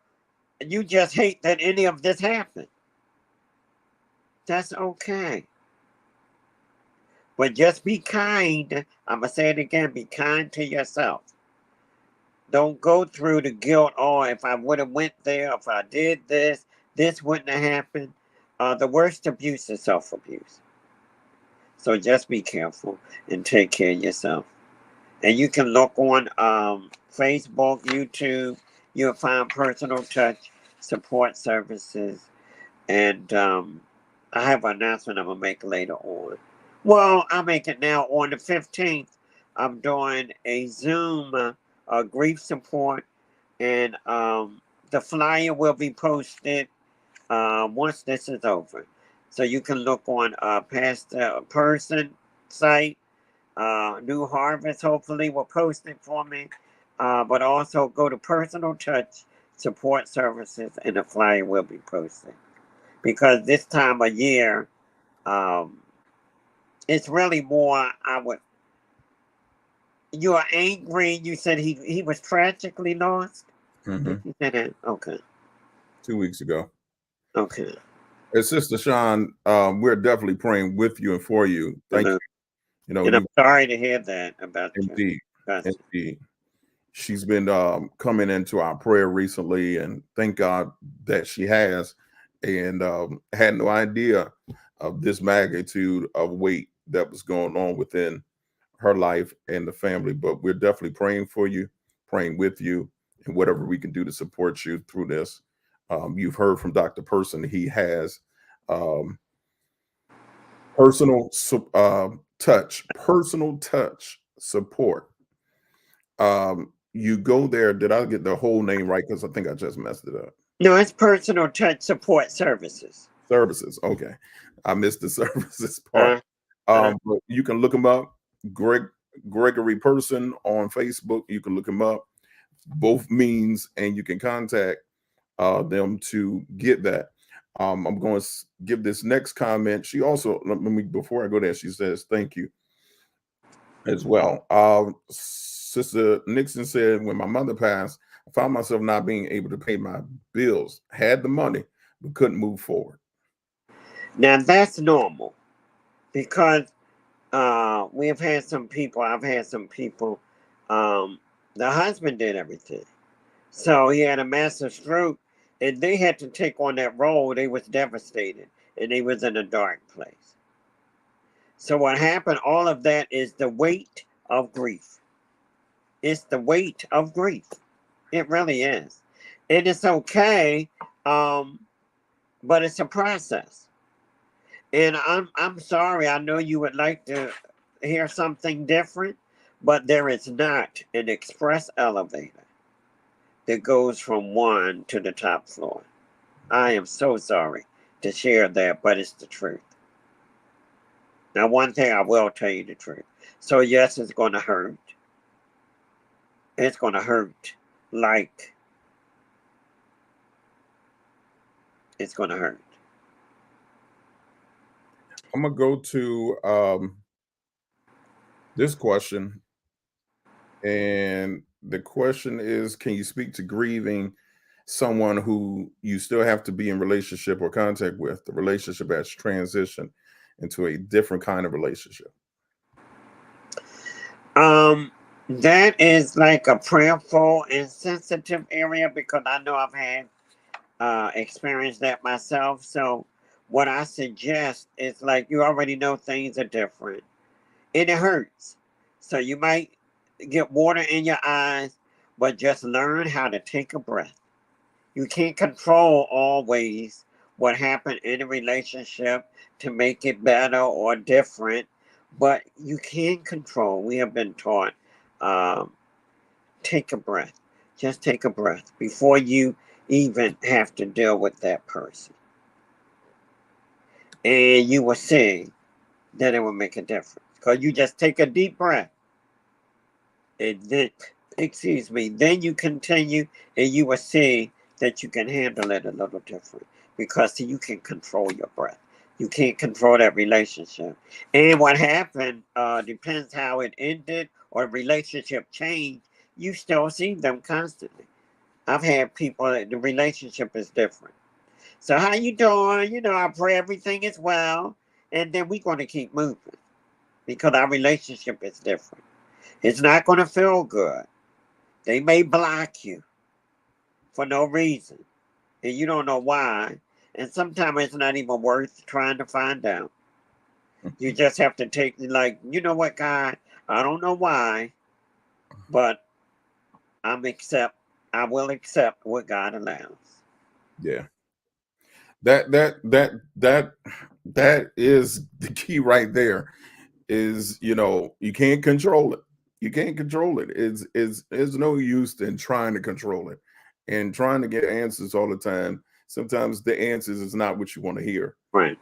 you just hate that any of this happened. That's okay. But just be kind. I'm going to say it again, be kind to yourself. Don't go through the guilt. Oh, if I would have went there, if I did this wouldn't have happened. The worst abuse is self-abuse. So just be careful and take care of yourself. And you can look on Facebook, YouTube. You'll find Personal Touch Support Services. And I have an announcement I'm going to make later on. Well, I'll make it now. On the 15th, I'm doing a Zoom grief support. And the flyer will be posted once this is over. So you can look on Pastor Person site. New Harvest hopefully will post it for me. But also go to Personal Touch support services, and a flyer will be posted. Because this time of year, um, it's really more. You are angry. You said he was tragically lost. Did you say that? Okay. 2 weeks ago. Okay. And Sister Sean, we're definitely praying with you and for you. Thank you. You know, And I'm you sorry to hear that about you. indeed, indeed. She's been coming into our prayer recently, and thank God that she has, and had no idea of this magnitude of weight that was going on within her life and the family. But we're definitely praying for you, praying with you, and whatever we can do to support you through this. You've heard from Dr. Person. He has um, personal personal touch support. You go there. Did I get the whole name right? Because I think I just messed it up. No, it's personal touch support services. Services. Okay. I missed the services part. But you can look him up. Gregory Person on Facebook. You can look him up. Both means, and you can contact them to get that. I'm going to give this next comment. She also, let me, before I go there, she says, thank you as well. Sister Nixon said, when my mother passed, I found myself not being able to pay my bills, had the money, but couldn't move forward. Now that's normal because we've had some people, I've had some people, the husband did everything. So he had a massive stroke and they had to take on that role. They was devastated and they was in a dark place. So what happened, all of that is the weight of grief. It's the weight of grief. It really is. And it's okay, but it's a process. And I'm sorry, I know you would like to hear something different, but there is not an express elevator that goes from one to the top floor. I am so sorry to share that, but it's the truth. Now, one thing I will tell you the truth. So, yes, it's going to hurt. It's going to hurt like it's going to hurt. I'm going to go to this question. And the question is, can you speak to grieving someone who you still have to be in relationship or contact with? The relationship has transitioned into a different kind of relationship. That is like a prayerful and sensitive area because I know I've had experienced that myself. So what I suggest is like you already know things are different and it hurts. So you might get water in your eyes, but just learn how to take a breath. You can't control always what happened in a relationship to make it better or different, but you can control. We have been taught, um, take a breath. Just take a breath before you even have to deal with that person. And you will see that it will make a difference. Because you just take a deep breath. And then, then you continue and you will see that you can handle it a little different. Because you can control your breath. You can't control that relationship. And what happened depends how it ended or the relationship changed. You still see them constantly. I've had people that the relationship is different. So how you doing? You know, I pray everything is well. And then we're going to keep moving. Because our relationship is different. It's not going to feel good. They may block you for no reason. And you don't know why. And sometimes it's not even worth trying to find out. You just have to take, like, you know what, God? I don't know why, but I will accept what God allows. Yeah. That is the key right there. Is, you know, you can't control it. You can't control it. It's no use in trying to control it and trying to get answers all the time. Sometimes the answers is not what you want to hear. Right.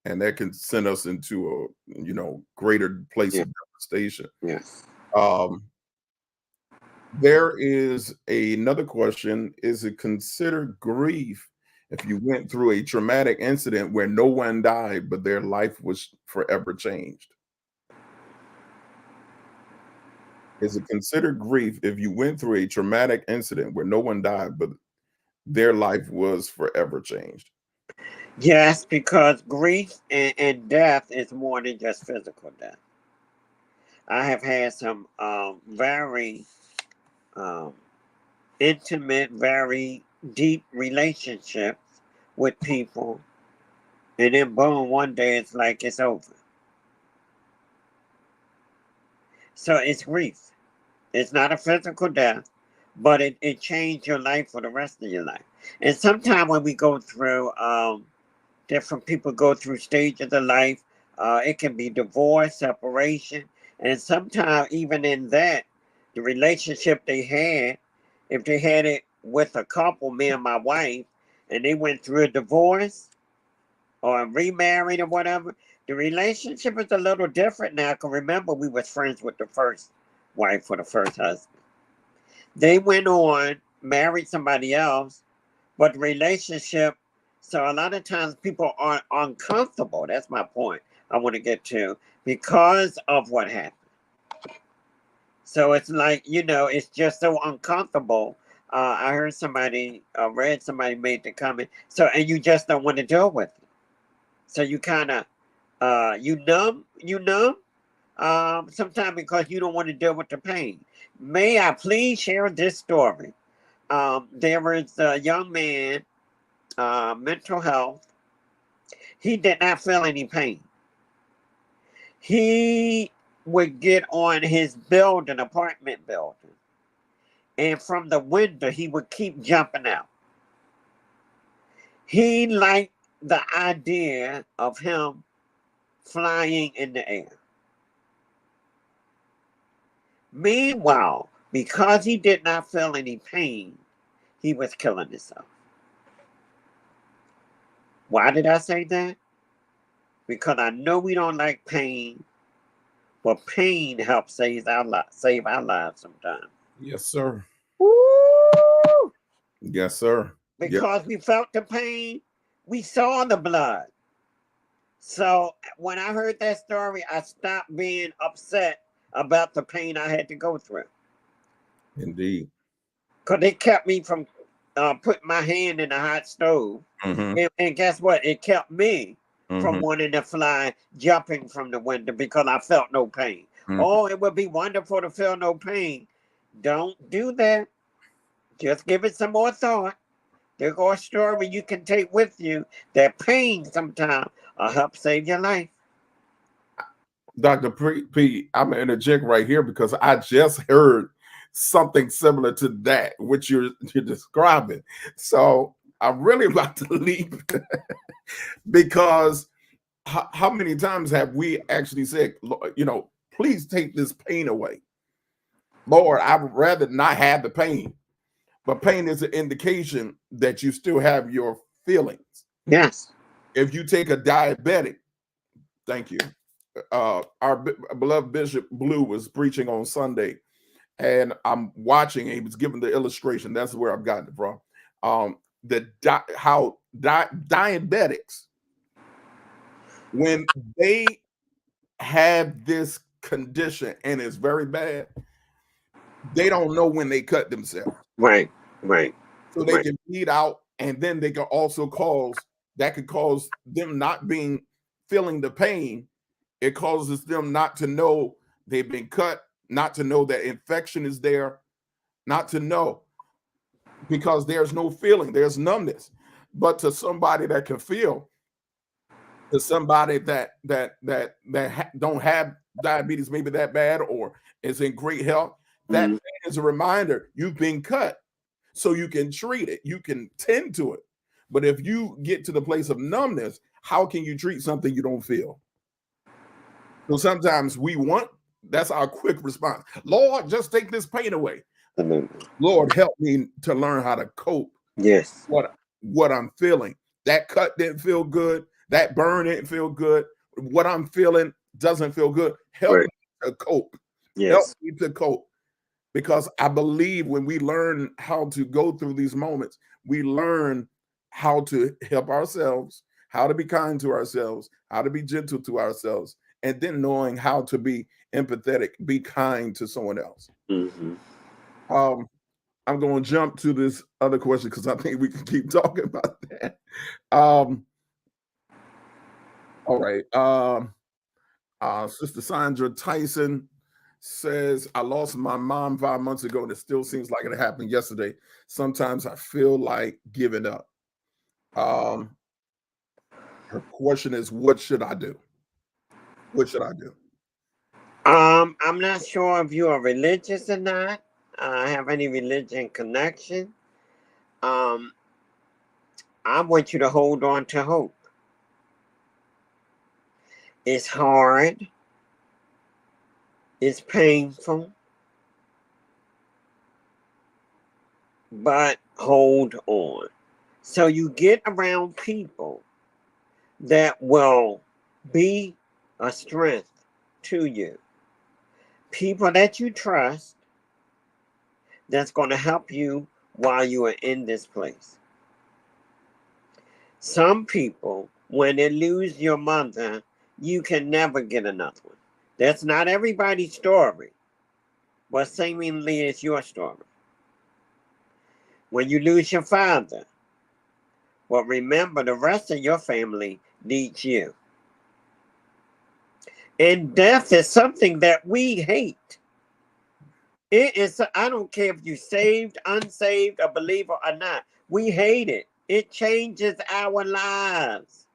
And that can send us into a, you know, greater place of devastation. Yes. There is another question. Is it considered grief if you went through a traumatic incident where no one died, but their life was forever changed? Is it considered grief if you went through a traumatic incident where no one died, but their life was forever changed? Yes, because grief and death is more than just physical death. I have had some very um, intimate, very deep relationships with people, and then boom, one day it's like it's over. So it's grief. It's not a physical death, but it changed your life for the rest of your life. And sometimes when we go through, different people go through stages of life. It can be divorce, separation, and sometimes even in that, the relationship they had, if they had it with a couple, me and my wife, and they went through a divorce or remarried or whatever, the relationship is a little different now. Cause remember, we was friends with the first wife or the first husband. They went on, married somebody else, but the relationship. So a lot of times people are uncomfortable. That's my point. I want to get to because of what happened. So it's like it's just so uncomfortable. I heard somebody, read somebody made the comment. So and you just don't want to deal with it. So you kind of, you numb. Sometimes because you don't want to deal with the pain. May I please share this story? There was a young man, mental health. He did not feel any pain. He would get on his building, apartment building, and from the window, he would keep jumping out. He liked the idea of him flying in the air. Meanwhile, because he did not feel any pain, he was killing himself. Why did I say that? Because I know we don't like pain, but pain helps save our lives sometimes. Yes, sir. Woo! Yes, sir. Yes. Because we felt the pain, we saw the blood. So when I heard that story, I stopped being upset about the pain I had to go through. Indeed. Because it kept me from putting my hand in the hot stove. Mm-hmm. And guess what? It kept me from Mm-hmm. wanting to fly, jumping from the window because I felt no pain. Mm-hmm. Oh, it would be wonderful to feel no pain. Don't do that. Just give it some more thought. There's a story you can take with you that pain sometimes will help save your life. Dr. P, I'm going to interject right here because I just heard something similar to that, which you're describing. So I'm really about to leave because how many times have we actually said, please take this pain away? Lord, I would rather not have the pain. But pain is an indication that you still have your feelings. Yes. If you take a diabetic, thank you. Our beloved Bishop Blue was preaching on Sunday, and I'm watching. And he was giving the illustration. That's where I've gotten it from. How diabetics, when they have this condition and it's very bad, they don't know when they cut themselves. Right. So they can bleed out, and then they can also cause them not feeling the pain. It causes them not to know they've been cut, not to know that infection is there, not to know because there's no feeling, there's numbness. But to somebody that can feel, to somebody that don't have diabetes maybe that bad or is in great health, that pain is a reminder you've been cut. So you can treat it, you can tend to it. But if you get to the place of numbness, how can you treat something you don't feel? So sometimes that's our quick response. Lord, just take this pain away. Lord, help me to learn how to cope. Yes. What I'm feeling. That cut didn't feel good. That burn didn't feel good. What I'm feeling doesn't feel good. Help me to cope. Yes. Help me to cope. because I believe when we learn how to go through these moments, we learn how to help ourselves, how to be kind to ourselves, how to be gentle to ourselves, and then knowing how to be empathetic, be kind to someone else. Mm-hmm. Um, I'm going to jump to this other question because I think we can keep talking about that. All right. Sister Sandra Tyson says, I lost my mom 5 months ago, and it still seems like it happened yesterday. Sometimes I feel like giving up. Um, her question is, what should I do? What should I do? I'm not sure if you are religious or not. Have any religion connection. Um, I want you to hold on to hope. It's hard. It's painful. But hold on. So you get around people that will be a strength to you. People that you trust that's going to help you while you are in this place. Some people, when they lose your mother, you can never get another one. That's not everybody's story, but seemingly it's your story. When you lose your father, well, remember the rest of your family needs you. And death is something that we hate. It is, I don't care if you saved, unsaved, a believer or not. We hate it. It changes our lives.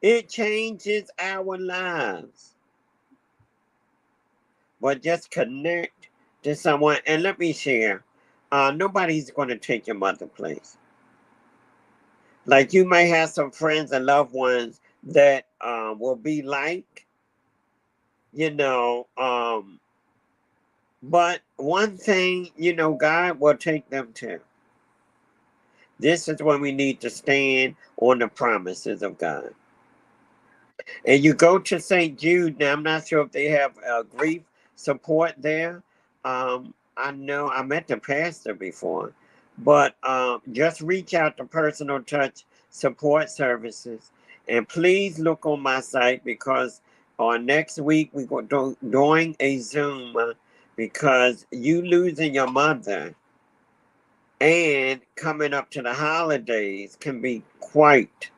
It changes our lives. But just connect to someone. And let me share. Nobody's going to take your mother's place. Like you may have some friends and loved ones that will be like, you know, but one thing, God will take them to. This is when we need to stand on the promises of God. And you go to St. Jude. Now, I'm not sure if they have grief support there. I know I met the pastor before, but just reach out to Personal Touch Support Services. And please look on my site because next week we're doing a Zoom because you losing your mother and coming up to the holidays can be quite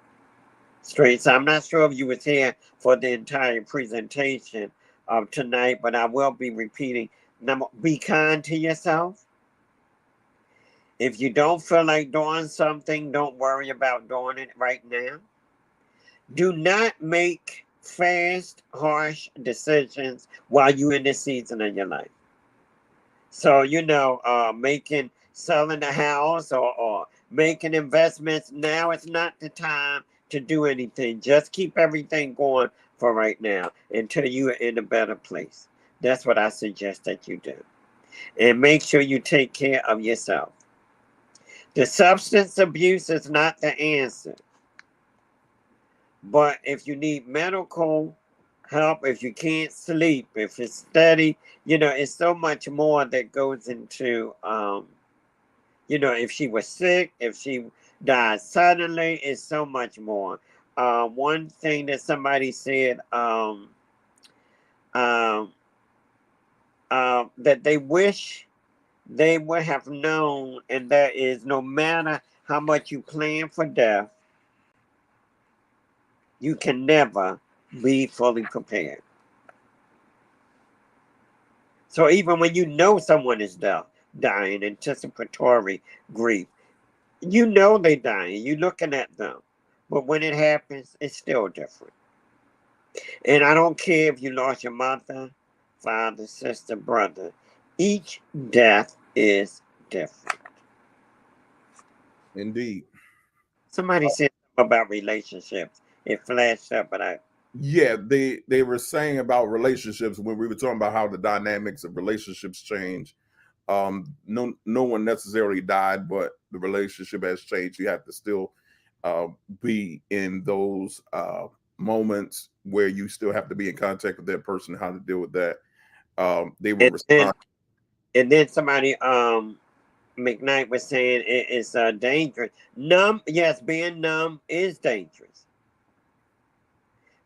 straight. So I'm not sure if you was here for the entire presentation of tonight, but I will be repeating. Number, be kind to yourself. If you don't feel like doing something, don't worry about doing it right now. Do not make fast, harsh decisions while you're in this season of your life. So, selling the house or making investments, now it's not the time to do anything. Just keep everything going for right now until you are in a better place. That's what I suggest that you do. And make sure you take care of yourself. The substance abuse is not the answer. But if you need medical help, if you can't sleep, if it's steady, it's so much more that goes into, if she was sick, if she died suddenly, it's so much more. One thing that somebody said um, that they wish they would have known, and that is no matter how much you plan for death, you can never be fully prepared. So even when you know someone is dying, anticipatory grief, you know they're dying. You're looking at them. But when it happens, it's still different. And I don't care if you lost your mother, father, sister, brother. Each death is different. Indeed. Somebody said something about relationships. It flashed up, but Yeah, they were saying about relationships when we were talking about how the dynamics of relationships change. No one necessarily died, but the relationship has changed. You have to still be in those moments where you still have to be in contact with that person, how to deal with that. They were and responding. And then somebody, McKnight was saying it's dangerous. Numb, yes, being numb is dangerous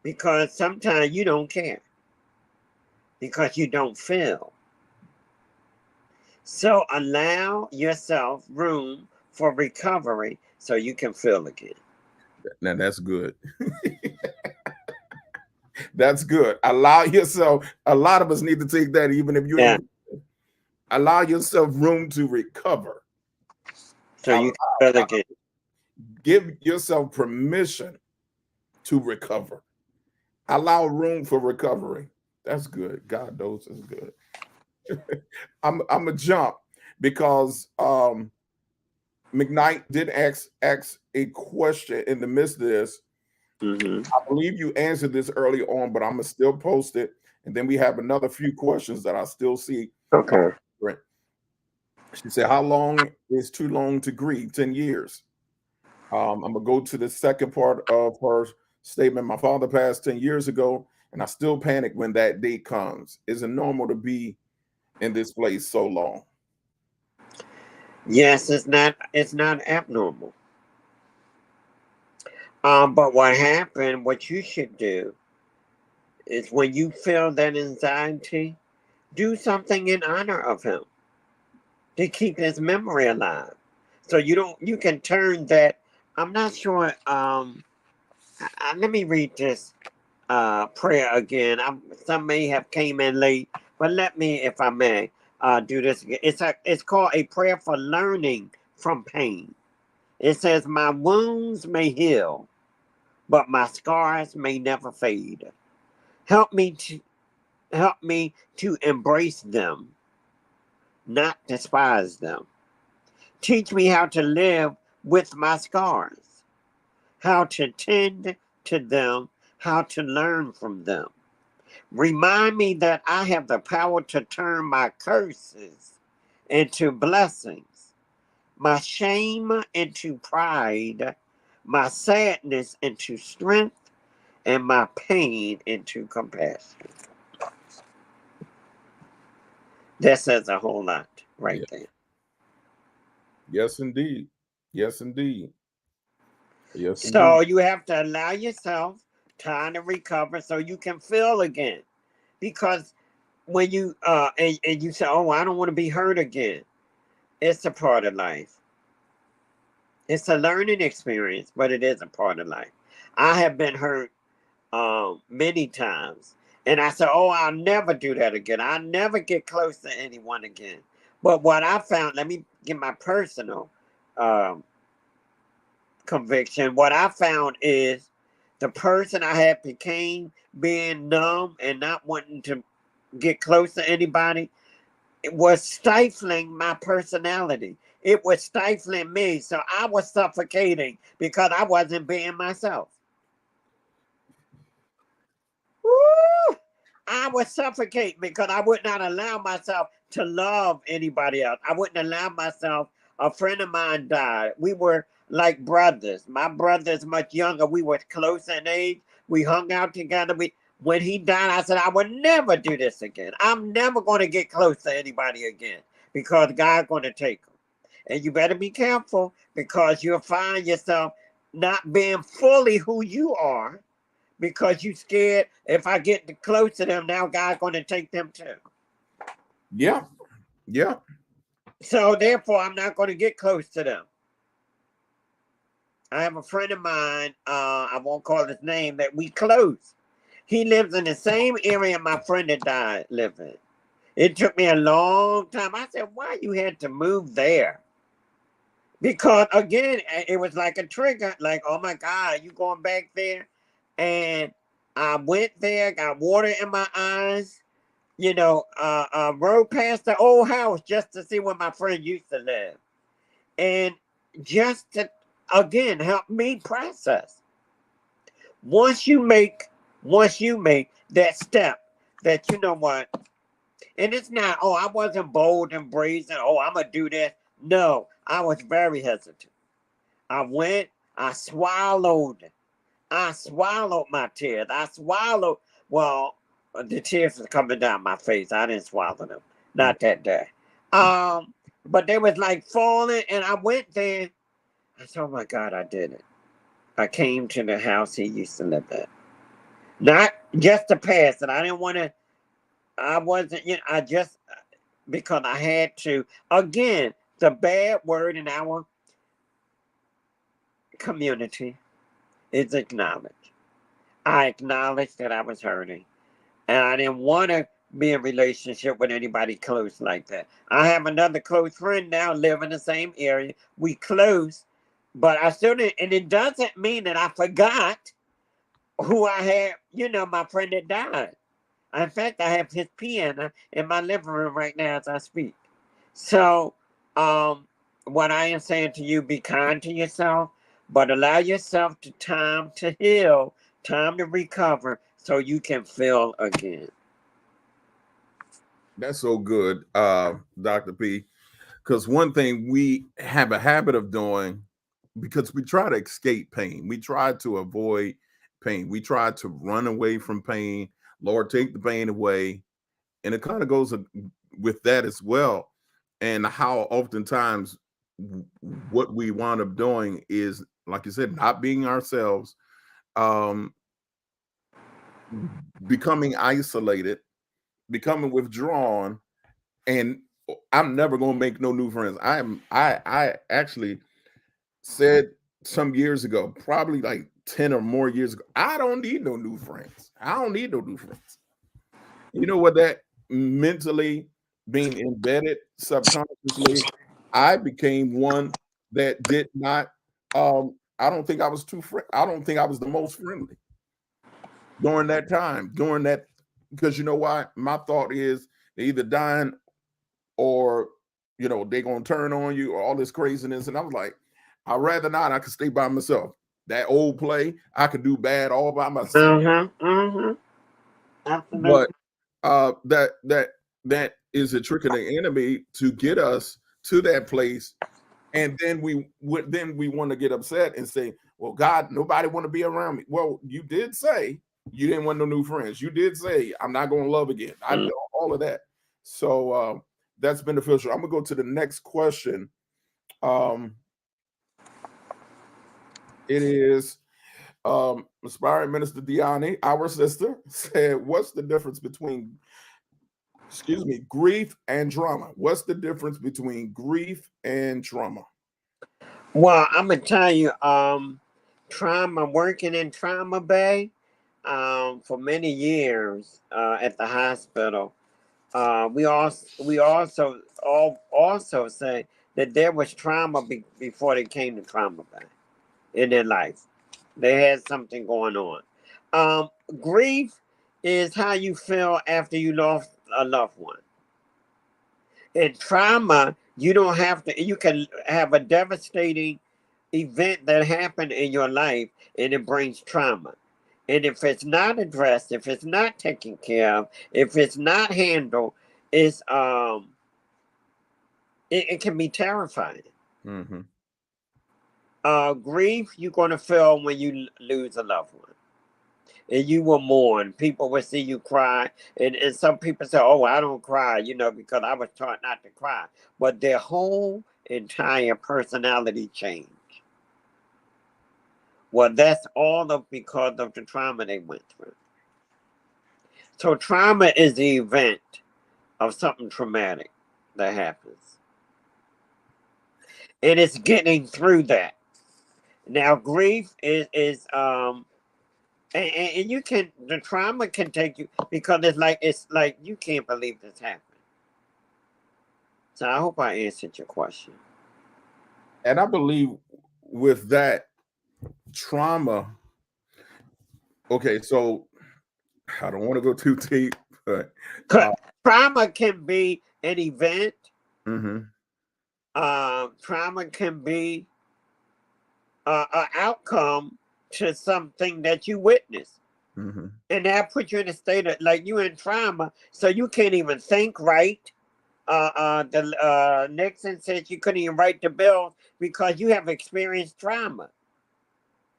because sometimes you don't care because you don't feel. So allow yourself room for recovery so you can feel again. Now that's good. That's good. Allow yourself. A lot of us need to take that, even if you Yeah. ain't. Allow yourself room to recover. So you can feel again. Give yourself permission to recover. Allow room for recovery. That's good. God knows is good. I'm a jump because McKnight did ask a question in the midst of this. Mm-hmm. I believe you answered this early on, but I'm gonna still post it, and then we have another few questions that I still see. Okay. She said, "How long is too long to grieve? 10 years." I'm gonna go to the second part of her statement. My father passed 10 years ago, and I still panic when that day comes. Is it normal to be in this place so long? Yes, it's not abnormal. But what happened, what you should do is when you feel that anxiety, do something in honor of him to keep his memory alive. So you can turn that. I'm not sure. Let me read this prayer again. Some may have came in late, but let me, if I may, do this again. It's called a prayer for learning from pain. It says, "My wounds may heal, but my scars may never fade. Help me to help me to embrace them, not despise them. Teach me how to live with my scars, how to tend to them, how to learn from them. Remind me that I have the power to turn my curses into blessings, my shame into pride, my sadness into strength, and my pain into compassion." That says a whole lot right Yeah. there. Yes, indeed. Yes, indeed. Yes, indeed. So you have to allow yourself time to recover so you can feel again. Because when you and you say, "Oh, I don't want to be hurt again," it's a part of life. It's a learning experience, but it is a part of life. I have been hurt many times, and I said, "Oh, I'll never do that again. I'll never get close to anyone again." But what I found, let me get my personal um, conviction. What I found is the person I had became being numb and not wanting to get close to anybody. It was stifling my personality. It was stifling me. So I was suffocating because I wasn't being myself. Woo! I was suffocating because I would not allow myself to love anybody else. I wouldn't allow myself. A friend of mine died. We were like brothers. My brother is much younger. We were close in age. We hung out together. When he died, I said, "I would never do this again. I'm never going to get close to anybody again because God's going to take them." And you better be careful because you'll find yourself not being fully who you are because you scared if I get close to them, now God's going to take them too. Yeah. Yeah. So therefore, I'm not going to get close to them. I have a friend of mine, I won't call his name, that we close. He lives in the same area my friend that died lived in. It took me a long time. I said, "Why you had to move there?" Because again, it was like a trigger, like, "Oh my God, you going back there?" And I went there, got water in my eyes, rode past the old house just to see where my friend used to live. And just to, again, help me process. Once you make, that step that, you know what, and it's not, "Oh, I wasn't bold and brazen. Oh, I'm going to do this." No, I was very hesitant. I went, I swallowed my tears. Well, the tears were coming down my face. I didn't swallow them. Not that day. But they was like falling, and I went there. I said, "Oh my God, I did it." I came to the house he used to live at. Not just to pass it. I didn't want to. I wasn't. I just because I had to. Again, the bad word in our community is acknowledge. I acknowledged that I was hurting, and I didn't want to be in a relationship with anybody close like that. I have another close friend now, live in the same area. We close, but I still didn't, and it doesn't mean that I forgot who I had. My friend that died. In fact, I have his piano in my living room right now as I speak. So, what I am saying to you, be kind to yourself, but allow yourself to time to heal, time to recover, so you can feel again. That's so good, Dr. P. Because one thing we have a habit of doing, because we try to escape pain, we try to avoid pain, we try to run away from pain. Lord, take the pain away. And it kind of goes with that as well. And how oftentimes what we wind up doing is, like you said, not being ourselves, um, becoming isolated, becoming withdrawn, and I'm never gonna make no new friends. I actually said some years ago, probably like 10 or more years ago, I don't need no new friends. I don't need no new friends. You know what that mentally being embedded subconsciously, I became one that did not I don't think I was I don't think I was the most friendly during that time, during that, because you know why? My thought is they either dying or they're gonna turn on you or all this craziness. And I was like, I'd rather not. I could stay by myself. That old play, I could do bad all by myself. But Absolutely. that is a trick of the enemy to get us to that place. And then we want to get upset and say, well, God, nobody want to be around me. Well, you did say you didn't want no new friends. You did say I'm not going to love again. I know all of that. So that's beneficial. I'm gonna go to the next question. It is Aspiring Minister Diani, our sister, said, what's the difference between grief and trauma? What's the difference between grief and trauma? Well, I'm gonna tell you, trauma, working in trauma bay, for many years, at the hospital. We also say that there was trauma before they came to trauma bay in their life. They had something going on. Grief is how you feel after you lost a loved one. In trauma, you don't have to. You can have a devastating event that happened in your life, and it brings trauma. And if it's not addressed, if it's not taken care of, if it's not handled, it can be terrifying. Mm-hmm. Grief you're gonna feel when you lose a loved one, and you will mourn. People will see you cry, and some people say, "Oh, I don't cry," because I was taught not to cry. But their whole entire personality changed. Well, that's because of the trauma they went through. So trauma is the event of something traumatic that happens, and it's getting through that. Now, grief and the trauma can take you, because it's like you can't believe this happened. So I hope I answered your question. And I believe with that trauma, okay, so I don't want to go too deep, but Trauma can be an event. mm-hmm. Trauma can be an outcome to something that you witnessed. Mm-hmm. And that puts you in a state of, like, you in trauma, so you can't even think right. The Nixon said you couldn't even write the bill because you have experienced trauma.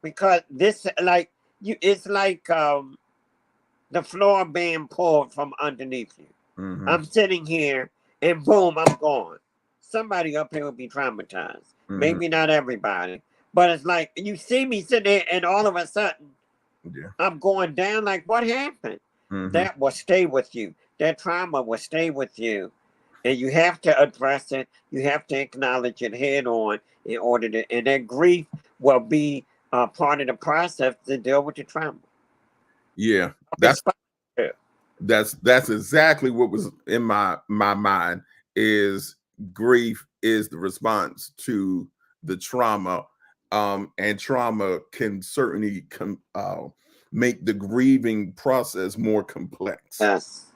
Because this, like, it's like the floor being pulled from underneath you. Mm-hmm. I'm sitting here and boom, I'm gone. Somebody up here will be traumatized. Maybe not everybody, but it's like you see me sitting there, and all of a sudden, I'm going down. Like, what happened? That will stay with you. That trauma will stay with you, and you have to address it. You have to acknowledge it head on in order to, and that grief will be part of the process to deal with the trauma. Yeah, that's exactly what was in my mind. Is grief is the response to the trauma, and trauma can certainly make the grieving process more complex. Yes.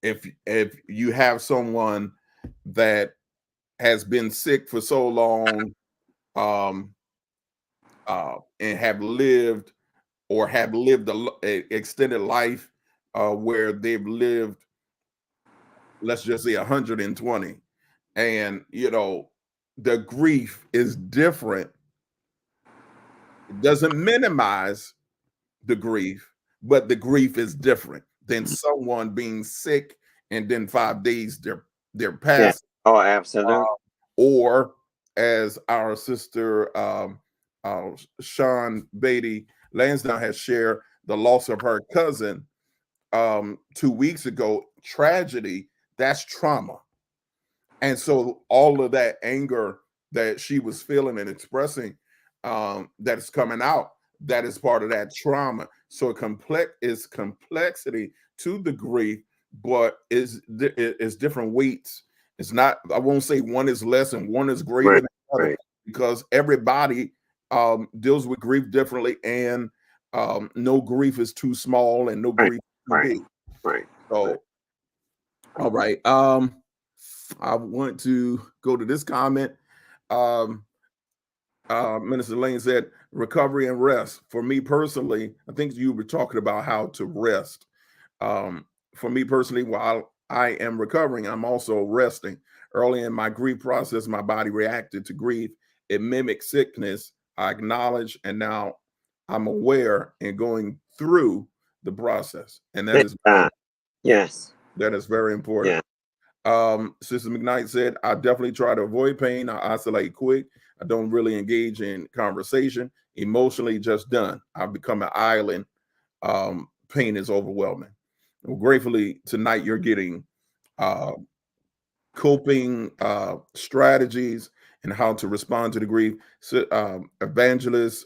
If you have someone that has been sick for so long, and have lived a extended life, where they've lived, let's just say 120, and the grief is different. It doesn't minimize the grief, but the grief is different than someone being sick and then 5 days they're Yeah. passed. Oh, absolutely. Or as our sister Sean Beatty Lansdowne has shared, the loss of her cousin 2 weeks ago. Tragedy, that's trauma. And so all of that anger that she was feeling and expressing, that is coming out, that is part of that trauma. So is complexity to the grief, but it's different weights. It's not, I won't say one is less and one is greater than the other, because everybody deals with grief differently, and no grief is too small and no grief is too big. So, all right. I want to go to this comment. Minister Lane said, recovery and rest. For me personally, I think you were talking about how to rest. For me personally, while I am recovering, I'm also resting. Early in my grief process, my body reacted to grief. It mimicked sickness. I acknowledge, and now I'm aware and going through the process. And that is yes. That is very important. Sister McKnight said, I definitely try to avoid pain. I isolate quick. I don't really engage in conversation. Emotionally just done. I've become an island. Pain is overwhelming. Well, gratefully tonight you're getting coping strategies and how to respond to the grief. So, Evangelist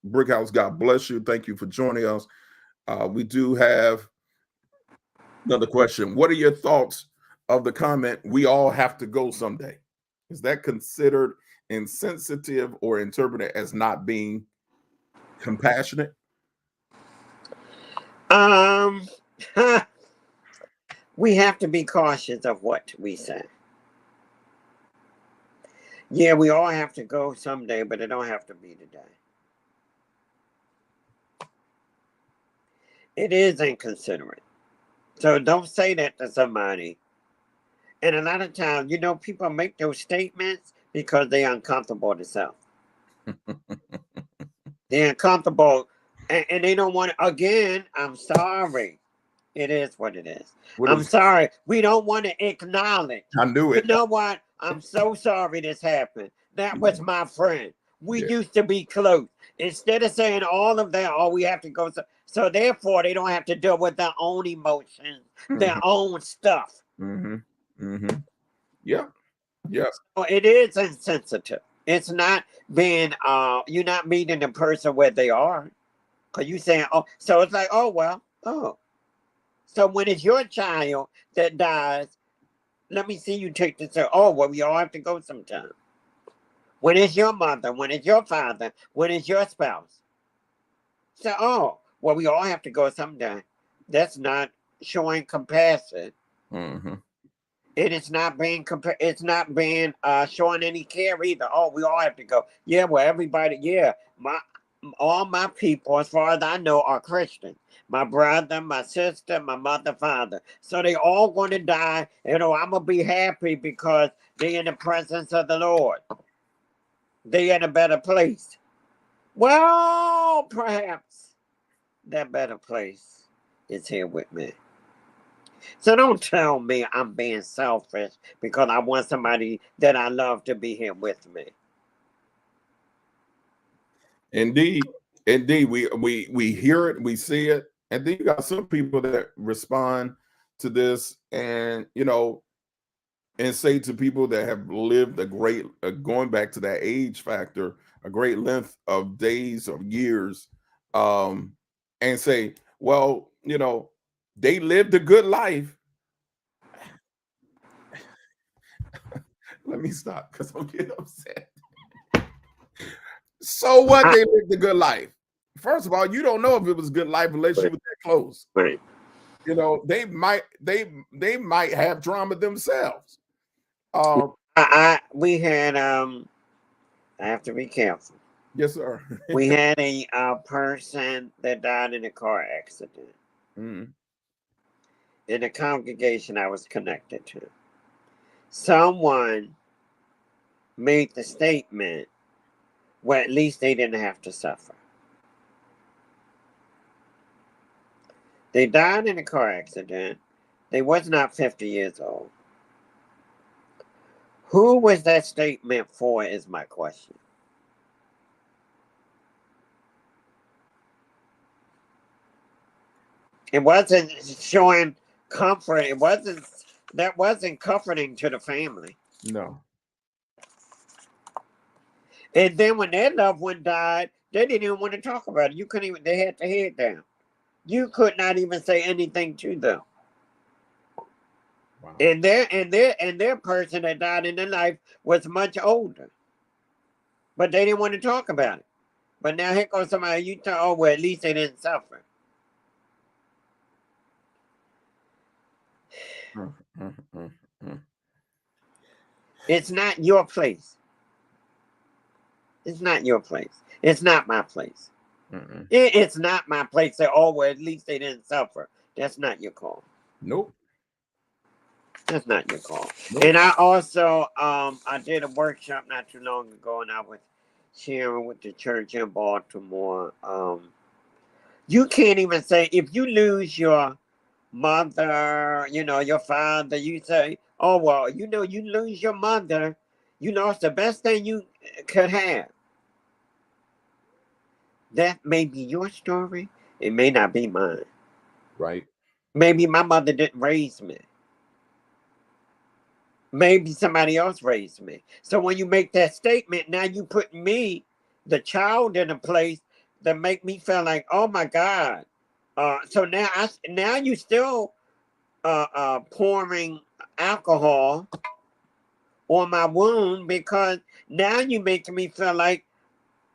Brickhouse, God bless you. Thank you for joining us. We do have another question. What are your thoughts of the comment, we all have to go someday? Is that considered insensitive or interpreted as not being compassionate? We have to be cautious of what we say. Yeah, we all have to go someday, but it don't have to be today. It is inconsiderate. So don't say that to somebody. And a lot of times, people make those statements because they're uncomfortable themselves. They're uncomfortable, and they don't want to. Again, I'm sorry. It is what it is. I'm sorry. We don't want to acknowledge. I knew it. You know what? I'm so sorry this happened. That was my friend. We used to be close. Instead of saying all of that, we have to go. So therefore, they don't have to deal with their own emotions, their own stuff. Yeah. So it is insensitive. It's not being, you're not meeting the person where they are. Because you saying, so it's like, So when it's your child that dies, let me see you take this. We all have to go sometime. When it's your mother, when it's your father, when it's your spouse. So, we all have to go sometime. That's not showing compassion. And it's not being showing any care either. We all have to go. Yeah, everybody. Yeah, all my people, as far as I know, are Christian. My brother, my sister, my mother, father. So they all going to die. I'm gonna be happy because they're in the presence of the Lord. They're in a better place. Well, perhaps that better place is here with me. So don't tell me I'm being selfish because I want somebody that I love to be here with me. Indeed, indeed, we hear it, we see it, and then you got some people that respond to this, and and say to people that have lived a great, going back to that age factor, a great length of days or years, um, and say, well, they lived a good life. Let me stop because I'm getting upset. So what? I, They lived a good life. First of all, you don't know if it was good life unless you right, were that close. right. They might have drama themselves. Uh, We had I have to be careful. yes, sir. We had a person that died in a car accident Mm, in the congregation I was connected to. Someone made the statement, well, at least they didn't have to suffer. They died in a car accident. They was not 50 years old. Who was that statement for is my question. It wasn't showing comfort. That wasn't comforting to the family. no, And then when their loved one died, they didn't even want to talk about it. You couldn't even, they had their head down. You could not even say anything to them. wow. And their person that died in their life was much older. But they didn't want to talk about it. But now here goes somebody you tell, oh well, at least they didn't suffer. Mm, mm, mm, mm. It's not your place. It's not your place. It's not my place. Mm-mm. It's not my place to say, oh well, at least they didn't suffer. That's not your call. Nope, That's not your call. nope. And I also I did a workshop not too long ago and I was sharing with the church in Baltimore. You can't even say if you lose your mother, your father, you say, oh well, you lose your mother, you lost the best thing you could have. That may be your story. It may not be mine. Right. Maybe my mother didn't raise me. Maybe somebody else raised me. So when you make that statement, now you put me, the child, in a place that make me feel like, oh my God. So now you still pouring alcohol on my wound because now you making me feel like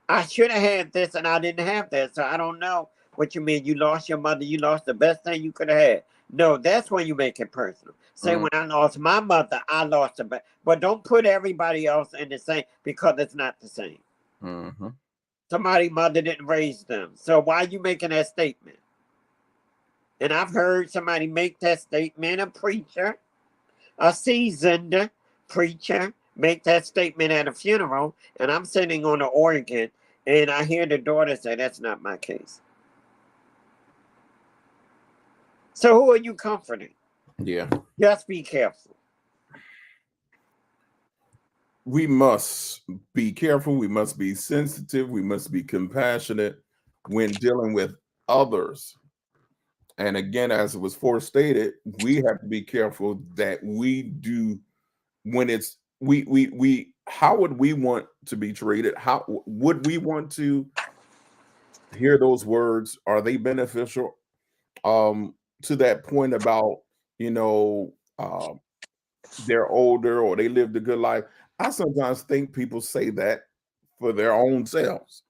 I should have had this and I didn't have that. So I don't know what you mean. You lost your mother. You lost the best thing you could have had. No, that's when you make it personal. Say Mm, when I lost my mother, I lost the best. But don't put everybody else in the same because it's not the same. mhm. Somebody's mother didn't raise them. So why are you making that statement? And I've heard somebody make that statement, a preacher, a seasoned preacher, make that statement at a funeral, and I'm sitting on the organ, and I hear the daughter say, "That's not my case." So who are you comforting? Yeah. Just be careful. We must be careful. We must be sensitive. We must be compassionate when dealing with others. And again, as it was forestated, we have to be careful that we do when it's we how would we want to be treated? How would we want to hear those words? Are they beneficial? To that point about you know uh, they're older or they lived a good life. I sometimes think people say that for their own selves.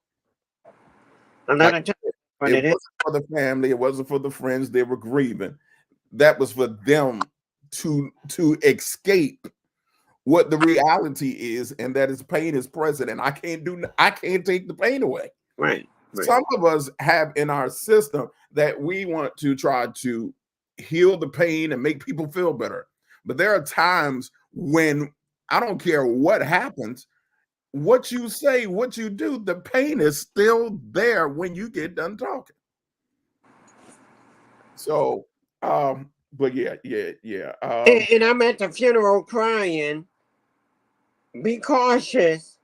I'm not Like gonna tell you what it it is. wasn't for the family, it wasn't for the friends they were grieving. That was for them to escape what the reality is, and that is pain is present, and I can't take the pain away. Right, right. Some of us have in our system that we want to try to heal the pain and make people feel better. But there are times when I don't care what happens, what you say, what you do, the pain is still there when you get done talking. So But yeah. And I'm at the funeral crying. Be cautious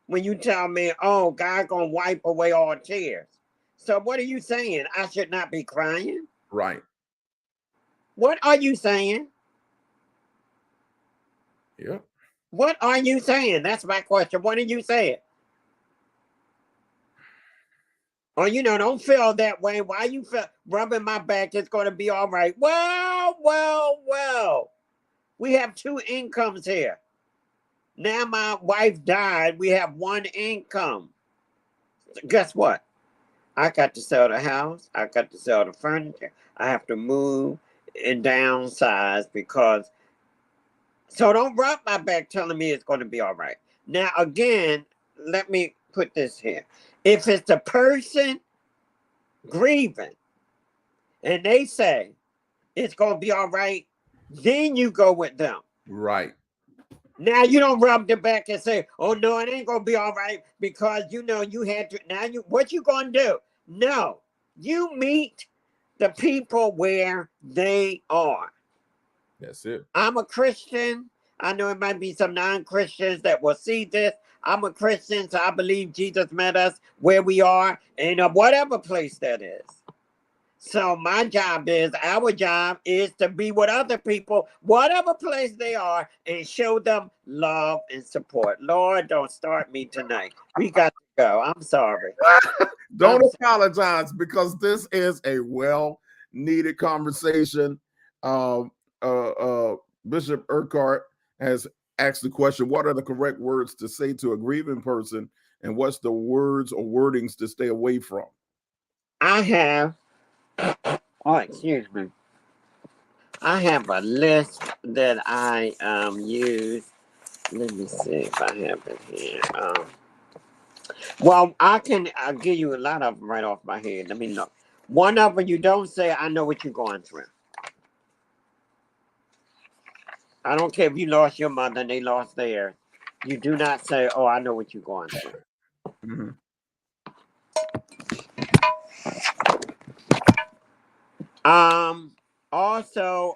when you tell me, oh, God gonna wipe away all tears. So what are you saying? I should not be crying? Right. What are you saying? Yeah. What are you saying? That's my question. What are you saying? Or, don't feel that way. Why you feel rubbing my back? It's going to be all right. Well. We have two incomes here. Now my wife died. We have one income. Guess what? I got to sell the house. I got to sell the furniture. I have to move and downsize because. So don't rub my back telling me it's going to be all right. Now, again, let me put this here. If it's a person grieving and they say it's going to be all right, then you go with them. Right. Now you don't rub the back and say, oh no, it ain't gonna be all right because you had to. Now what you gonna do? No, you meet the people where they are. That's it. I'm a Christian. I know it might be some non-Christians that will see this. I'm a Christian, so I believe Jesus met us where we are in whatever place that is. So our job is to be with other people, whatever place they are, and show them love and support. Lord, don't start me tonight. We got to go. I'm sorry. Don't apologize, because this is a well-needed conversation. Bishop Urquhart has asked the question, what are the correct words to say to a grieving person, and what's the words or wordings to stay away from? I have excuse me. I have a list that I use. Let me see if I have it here. Well, I can give you a lot of them right off my head. Let me know. One of them you don't say, I know what you're going through. I don't care if you lost your mother and they lost theirs. You do not say, oh, I know what you're going through. Mm-hmm. Also,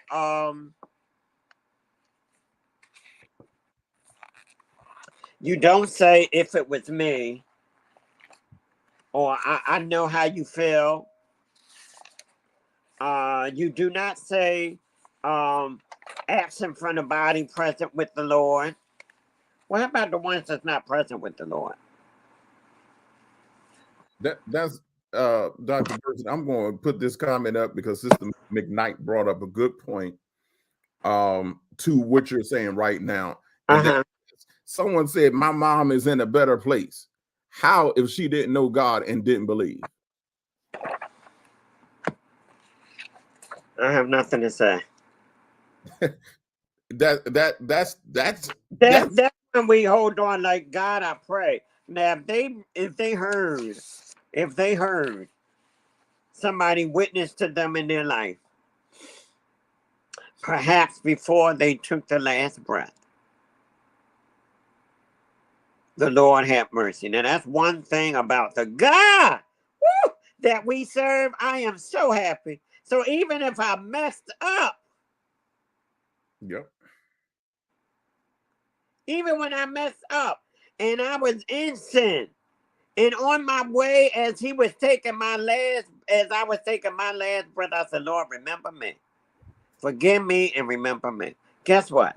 you don't say if it was me, or I know how you feel. You do not say absent from the body, present with the Lord. What about the ones that's not present with the Lord? That's Dr. Burton. I'm going to put this comment up because Sister McKnight brought up a good point to what you're saying right now. And someone said, my mom is in a better place. How if she didn't know God and didn't believe? I have nothing to say. That's when we hold on like, God, I pray. Now if they heard somebody witness to them in their life, perhaps before they took the last breath, the Lord have mercy. Now that's one thing about the God that we serve. I am so happy. So even if I messed up, yep. Even when I messed up and I was in sin, and on my way as I was taking my last breath, I said, Lord, remember me. Forgive me and remember me. Guess what?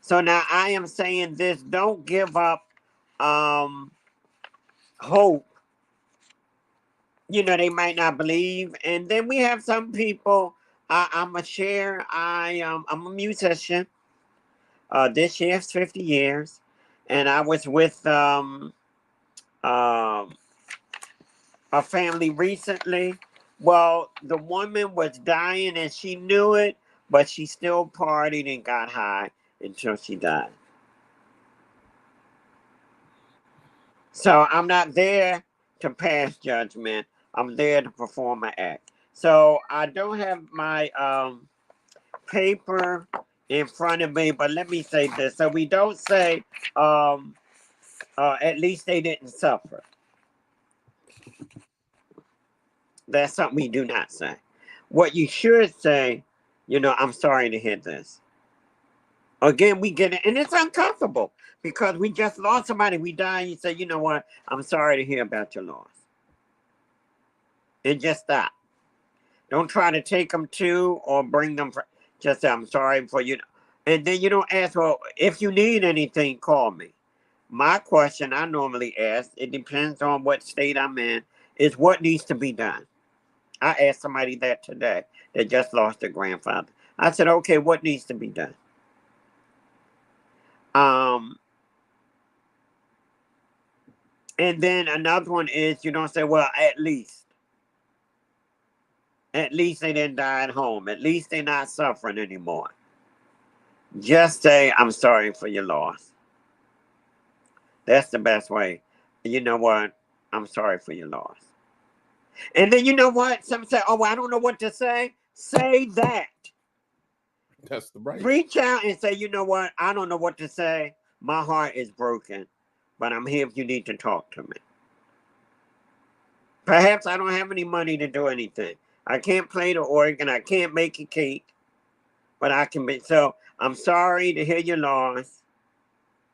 So now I am saying this, don't give up hope. They might not believe. And then we have some people, I'm a share. I'm a musician. This year's 50 years. And I was with a family recently. Well, the woman was dying and she knew it, but she still partied and got high until she died. So I'm not there to pass judgment. I'm there to perform an act. So I don't have my paper in front of me, but let me say this. So we don't say, at least they didn't suffer. That's something we do not say. What you should say, I'm sorry to hear this. Again, we get it, and it's uncomfortable because we just lost somebody. We died. You say, you know what? I'm sorry to hear about your loss. And just stop. Don't try to take them to or bring them. Just say, I'm sorry for you. And then you don't ask, well, if you need anything, call me. My question I normally ask, it depends on what state I'm in, is what needs to be done. I asked somebody that today that just lost their grandfather. I said, okay, what needs to be done? And then another one is you don't say, well, at least they didn't die at home. At least they're not suffering anymore. Just say, I'm sorry for your loss. That's the best way. You know what? I'm sorry for your loss. And then you know what? Some say, oh, I don't know what to say. Say that. That's the right. Reach out and say, you know what? I don't know what to say. My heart is broken, but I'm here if you need to talk to me. Perhaps I don't have any money to do anything. I can't play the organ. I can't make a cake, but I can be. So I'm sorry to hear your loss.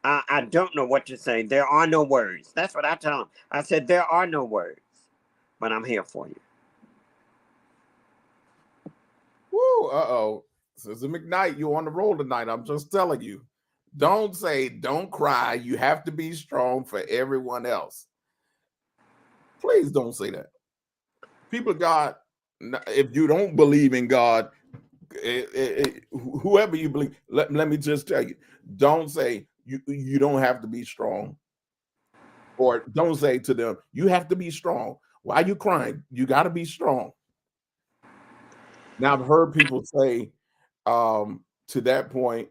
I don't know what to say. There are no words. That's what I tell them. I said, there are no words, but I'm here for you. Woo, uh-oh. Sister McKnight, you're on the roll tonight. I'm just telling you. Don't say, don't cry. You have to be strong for everyone else. Please don't say that. People of God, if you don't believe in God, whoever you believe, let me just tell you, don't say you don't have to be strong. Or don't say to them, you have to be strong. Why are you crying? You got to be strong. Now, I've heard people say to that point,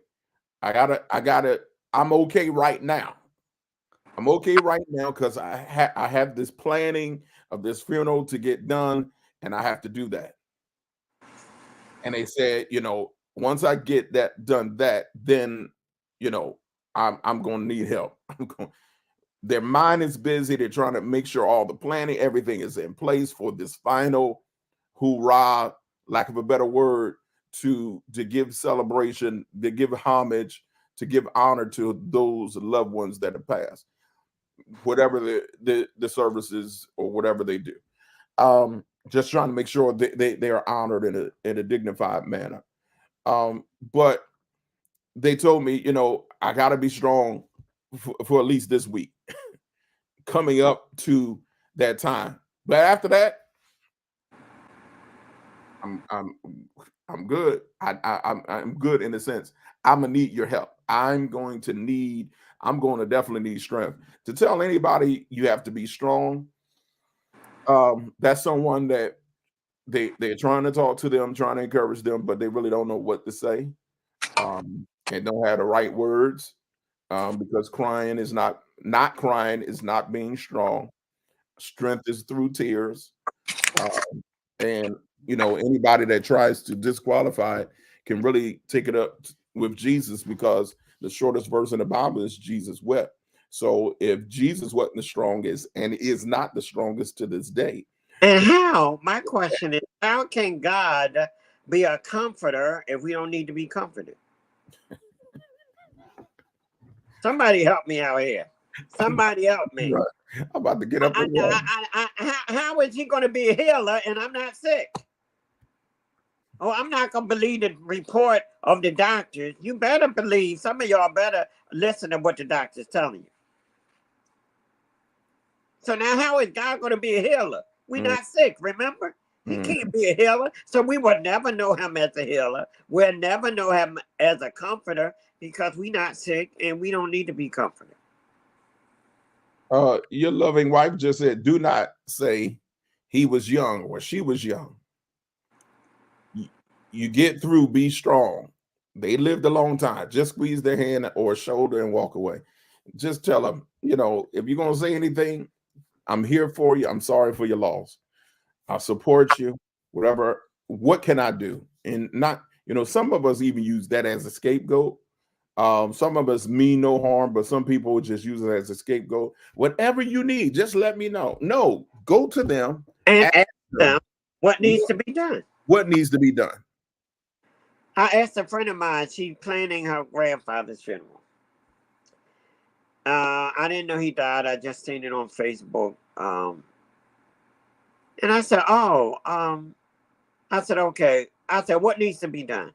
I'm okay right now. I'm okay right now because I have this planning of this funeral to get done, and I have to do that. And they said, once I get that done, then, I'm going to need help. Their mind is busy. They're trying to make sure all the planning, everything is in place for this final hoorah, lack of a better word, to give celebration, to give homage, to give honor to those loved ones that have passed, whatever the services or whatever they do. Just trying to make sure they are honored in a dignified manner. But they told me, I got to be strong for at least this week coming up to that time. But after that, I'm good. I'm good in the sense I'm gonna need your help. I'm going to definitely need strength. To tell anybody you have to be strong, that's someone that they're trying to talk to them, trying to encourage them, but they really don't know what to say, and don't have the right words, because crying is not crying is not being strong. Strength is through tears. And anybody that tries to disqualify it can really take it up with Jesus, because the shortest verse in the Bible is Jesus wept. So if Jesus wasn't the strongest and is not the strongest to this day. And my question is, how can God be a comforter if we don't need to be comforted? Somebody help me out here. Somebody help me. Right. I'm about to get up and run. How is he going to be a healer and I'm not sick? Oh, I'm not going to believe the report of the doctors. You better believe, some of y'all better listen to what the doctor's telling you. So now how is God going to be a healer? We're not sick, remember? He can't be a healer. So we will never know him as a healer. We'll never know him as a comforter because we're not sick and we don't need to be comforted. Your loving wife just said, do not say he was young or she was young. You get through, be strong. They lived a long time. Just squeeze their hand or shoulder and walk away. Just tell them, if you're going to say anything, I'm here for you. I'm sorry for your loss. I'll support you. Whatever. What can I do? And not, some of us even use that as a scapegoat. Some of us mean no harm, but some people just use it as a scapegoat. Whatever you need, just let me know. No, go to them and ask them what needs to be done. What needs to be done? I asked a friend of mine, she's planning her grandfather's funeral. I didn't know he died. I just seen it on Facebook. And I said, I said, okay. I said, what needs to be done?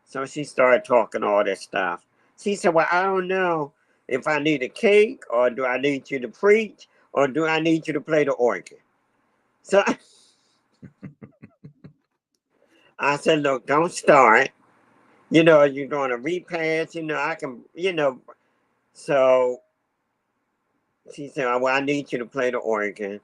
So she started talking all this stuff. She said, well, I don't know if I need a cake or do I need you to preach or do I need you to play the organ? So I said, look, don't start. You're going to repass, I can, So she said, well, I need you to play the organ.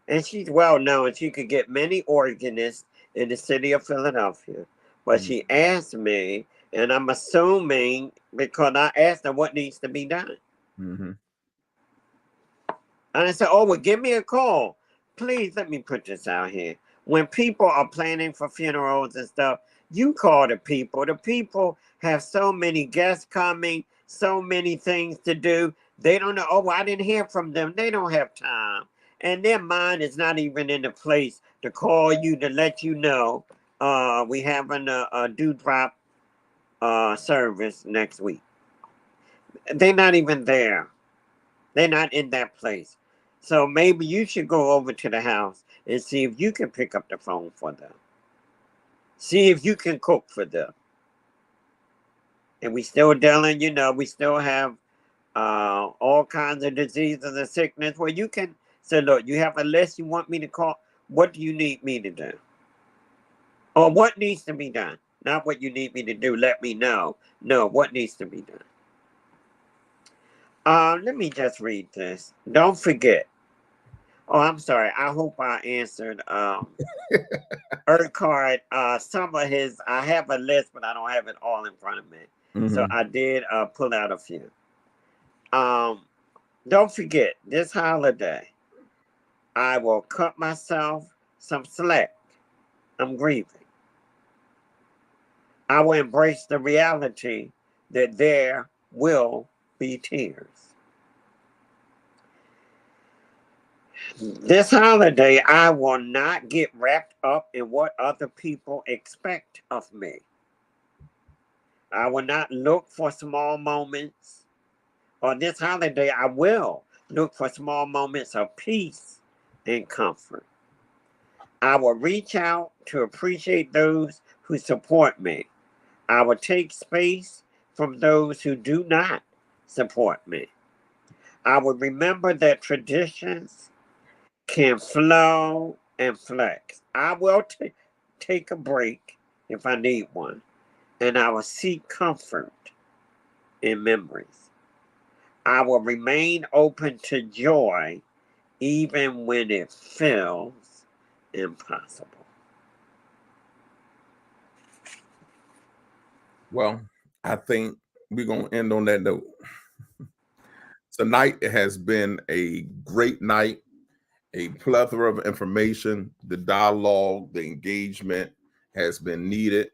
And she's well known. She could get many organists in the city of Philadelphia. But she asked me, and I'm assuming because I asked her what needs to be done. Mm-hmm. And I said, oh, well, give me a call. Please let me put this out here. When people are planning for funerals and stuff, you call the people. The people have so many guests coming, so many things to do. They don't know, oh, I didn't hear from them. They don't have time. And their mind is not even in the place to call you to let you know we having a dewdrop service next week. They're not even there. They're not in that place. So maybe you should go over to the house and see if you can pick up the phone for them. See if you can cook for them. And we still dealing, we still have all kinds of diseases and sickness where you can say, look, you have a list you want me to call. What do you need me to do? Or what needs to be done? Not what you need me to do. Let me know. No, what needs to be done? Let me just read this. Don't forget. Oh, I'm sorry. I hope I answered Urquhart. Some of his, I have a list, but I don't have it all in front of me. Mm-hmm. So I did pull out a few. Don't forget, this holiday, I will cut myself some slack. I'm grieving. I will embrace the reality that there will be tears. This holiday, I will not get wrapped up in what other people expect of me. I will not look for small moments. On this holiday, I will look for small moments of peace and comfort. I will reach out to appreciate those who support me. I will take space from those who do not support me. I will remember that traditions can flow and flex. I will take a break if I need one, and I will seek comfort in memories. I will remain open to joy even when it feels impossible. Well, I think we're going to end on that note. Tonight it has been a great night, a plethora of information. The dialogue, the engagement has been needed.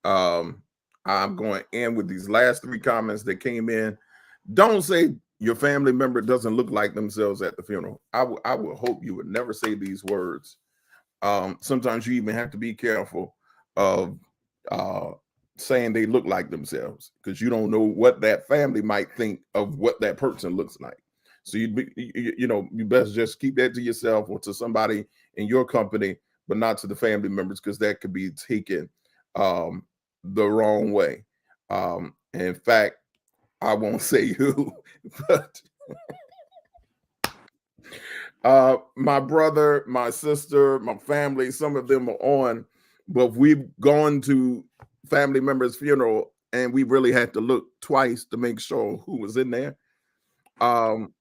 I'm going to end with these last three comments that came in. Don't say your family member doesn't look like themselves at the funeral. I would hope you would never say these words. Sometimes you even have to be careful of saying they look like themselves because you don't know what that family might think of what that person looks like. So you best just keep that to yourself or to somebody in your company, but not to the family members because that could be taken the wrong way. In fact, I won't say who, but my brother, my sister, my family, some of them are on, but we've gone to family members' funeral and we really had to look twice to make sure who was in there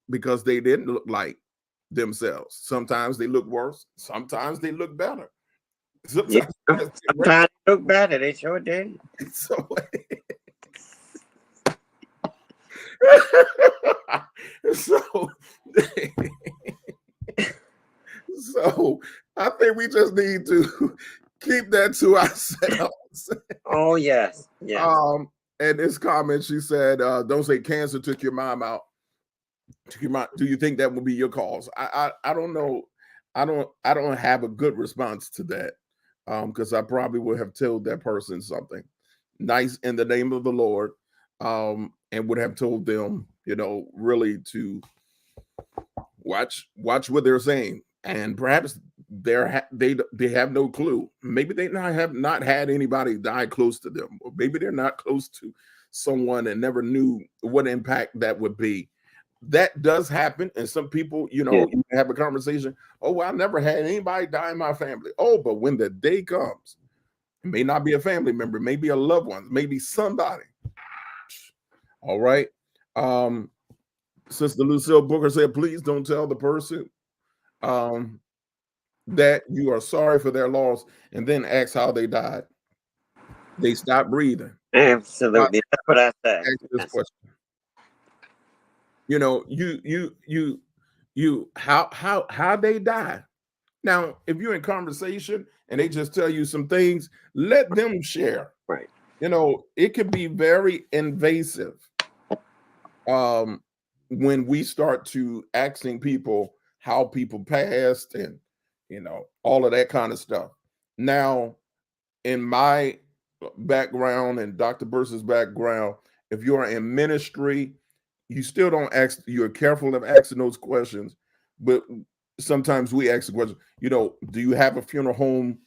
because they didn't look like themselves. Sometimes they look worse. Sometimes they look better. Sometimes they look better. They sure did. So, so I think we just need to keep that to ourselves. Oh, yes. Yes. And this comment, she said, don't say cancer took your mom out. Do you think that will be your cause? I don't know. I don't have a good response to that, because I probably would have told that person something nice in the name of the Lord, and would have told them, really to watch what they're saying, and perhaps they have no clue. Maybe they not have not had anybody die close to them, or maybe they're not close to someone and never knew what impact that would be. That does happen, and some people, Yeah. you have a conversation. Oh, well, I never had anybody die in my family. Oh, but when the day comes, it may not be a family member, maybe a loved one, maybe somebody. All right. Um, Sister Lucille Booker said, please don't tell the person um, that you are sorry for their loss and then ask how they died. They stopped breathing. Not Absolutely. That's what I say. ask this Yes. question. How they die. Now, if you're in conversation and they just tell you some things, let them share. Right. It can be very invasive when we start to asking people how people passed and all of that kind of stuff. Now, in my background and Dr. Bursa's background, if you're in ministry, you still don't ask, you're careful of asking those questions, but sometimes we ask the question, do you have a funeral home?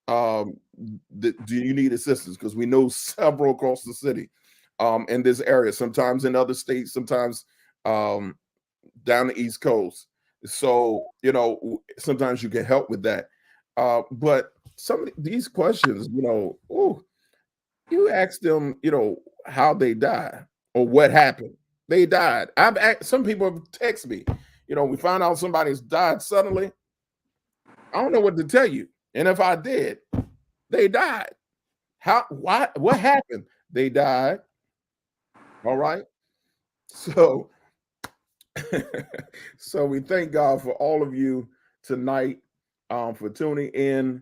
Do you need assistance? Because we know several across the city, in this area, sometimes in other states, sometimes um, down the East Coast. So, sometimes you can help with that. But some of these questions, you ask them, how they died or what happened. They died. Some people have text me, we found out somebody's died suddenly. I don't know what to tell you. And if I did, they died. What happened? They died. All right. So so we thank God for all of you tonight, for tuning in.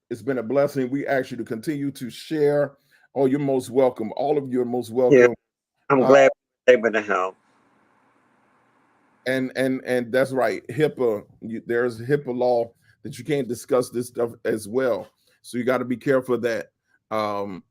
It's been a blessing. We ask you to continue to share. Oh, you're most welcome. All of you are most Yeah. welcome. I'm Uh, glad we were able to help. and that's right. HIPAA. There's HIPAA law that you can't discuss this stuff as well. So you got to be careful of that. Um,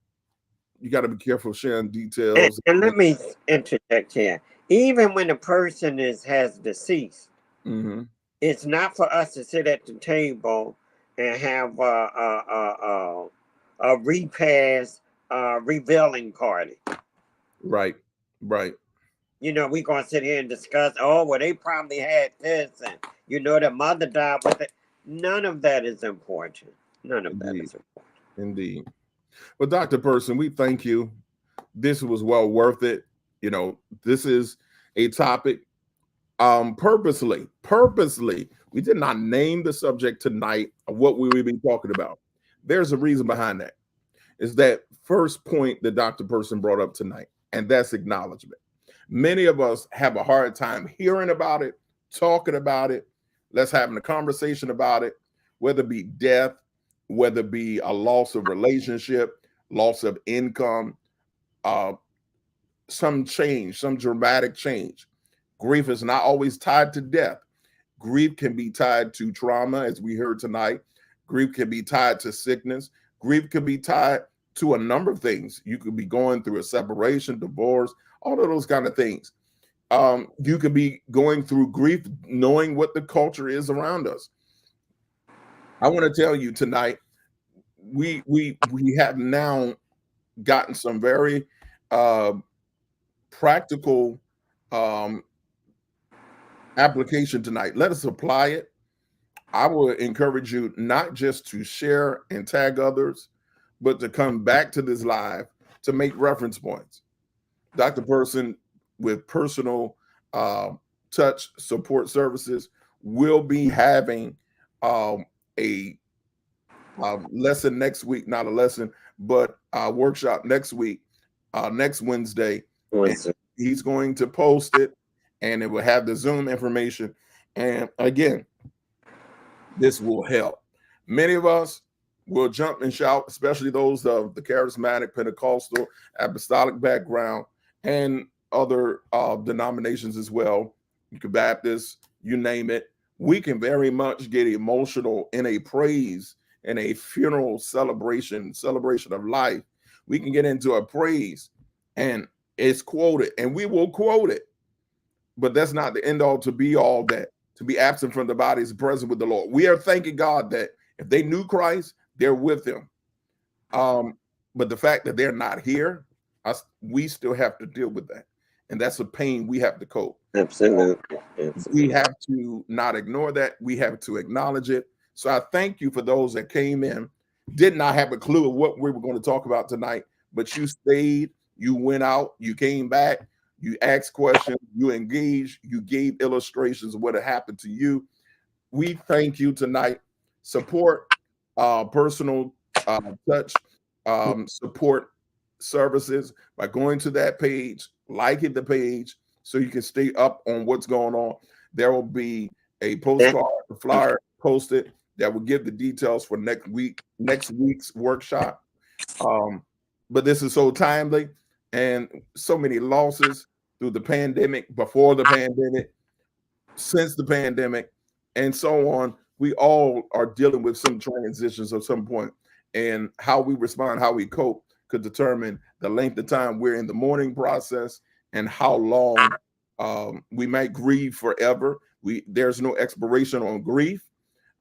you got to be careful sharing details. And let me interject here. Even when a person has deceased, Mhm. it's not for us to sit at the table and have a repass revealing party. Right. Right. We're going to sit here and discuss, oh, well, they probably had this, and their mother died with it. None of that is important. None of that Indeed. is important. Indeed. Well, Dr. Person, we thank you. This was well worth it. This is a topic, purposely, we did not name the subject tonight of what we will be talking about. There's a reason behind that. Is that first point that Dr. Person brought up tonight, and that's acknowledgement. Many of us have a hard time hearing about it, talking about it, let's having a conversation about it, whether it be death, whether it be a loss of relationship, loss of income, uh, some change, some dramatic change. Grief is not always tied to death. Grief can be tied to trauma, as we heard tonight. Grief can be tied to sickness. Grief can be tied to a number of things. You could be going through a separation, divorce, all of those kind of things. You could be going through grief, knowing what the culture is around us. I want to tell you tonight, we have now gotten some very uh, practical um, application tonight. Let us apply it. I would encourage you not just to share and tag others, but to come back to this live to make reference points. Dr. Person with personal uh, touch support services will be having a lesson next week, not a lesson, but a workshop next week, next Wednesday. And he's going to post it, and it will have the Zoom information. And again, this will help. Many of us will jump and shout, especially those of the charismatic, Pentecostal, apostolic background, and other denominations as well. You can Baptist, you name it. We can very much get emotional in a praise and a funeral celebration of life. We can get into a praise and it's quoted, and we will quote it, but that's not the end all to be all. That to be absent from the body is present with the Lord. We are thanking God that if they knew Christ, they're with him. But the fact that they're not here, we still have to deal with that. And that's a pain we have to cope. Absolutely. We have to not ignore that. We have to acknowledge it. So I thank you for those that came in, did not have a clue of what we were going to talk about tonight, but you stayed, you went out, you came back, you asked questions, you engaged, you gave illustrations of what had happened to you. We thank you tonight. Support personal touch support services by going to that page, liking the page so you can stay up on what's going on. There will be a postcard, a flyer posted that will give the details for next week's workshop. But this is so timely, and so many losses through the pandemic, before the pandemic, since the pandemic, and so on. We all are dealing with some transitions at some point, and how we respond, how we cope, could determine the length of time we're in the mourning process and how long we might grieve forever. There's no expiration on grief.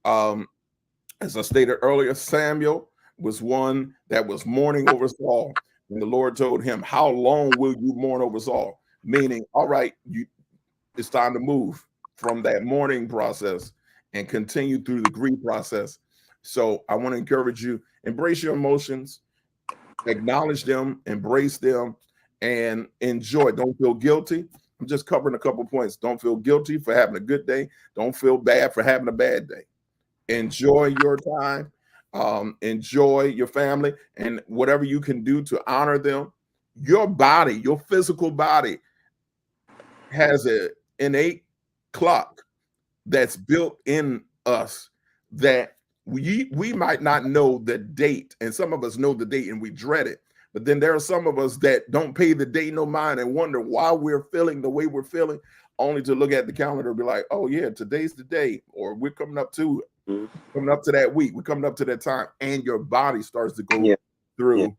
As I stated earlier, Samuel was one that was mourning over Saul, and the Lord told him, "How long will you mourn over Saul?" Meaning, all right, it's time to move from that mourning process and continue through the grief process. So I want to encourage you, embrace your emotions, acknowledge them, embrace them, and enjoy. Don't feel guilty. I'm just covering a couple points. Don't feel guilty for having a good day. Don't feel bad for having a bad day. Enjoy your time. Enjoy your family, and whatever you can do to honor them. Your body, your physical body, has an innate clock that's built in us that we might not know the date, and some of us know the date and we dread it. But then there are some of us that don't pay the date no mind and wonder why we're feeling the way we're feeling, only to look at the calendar and be like, "Oh yeah, today's the day," or "We're coming up to that week, we're coming up to that time," and your body starts to go through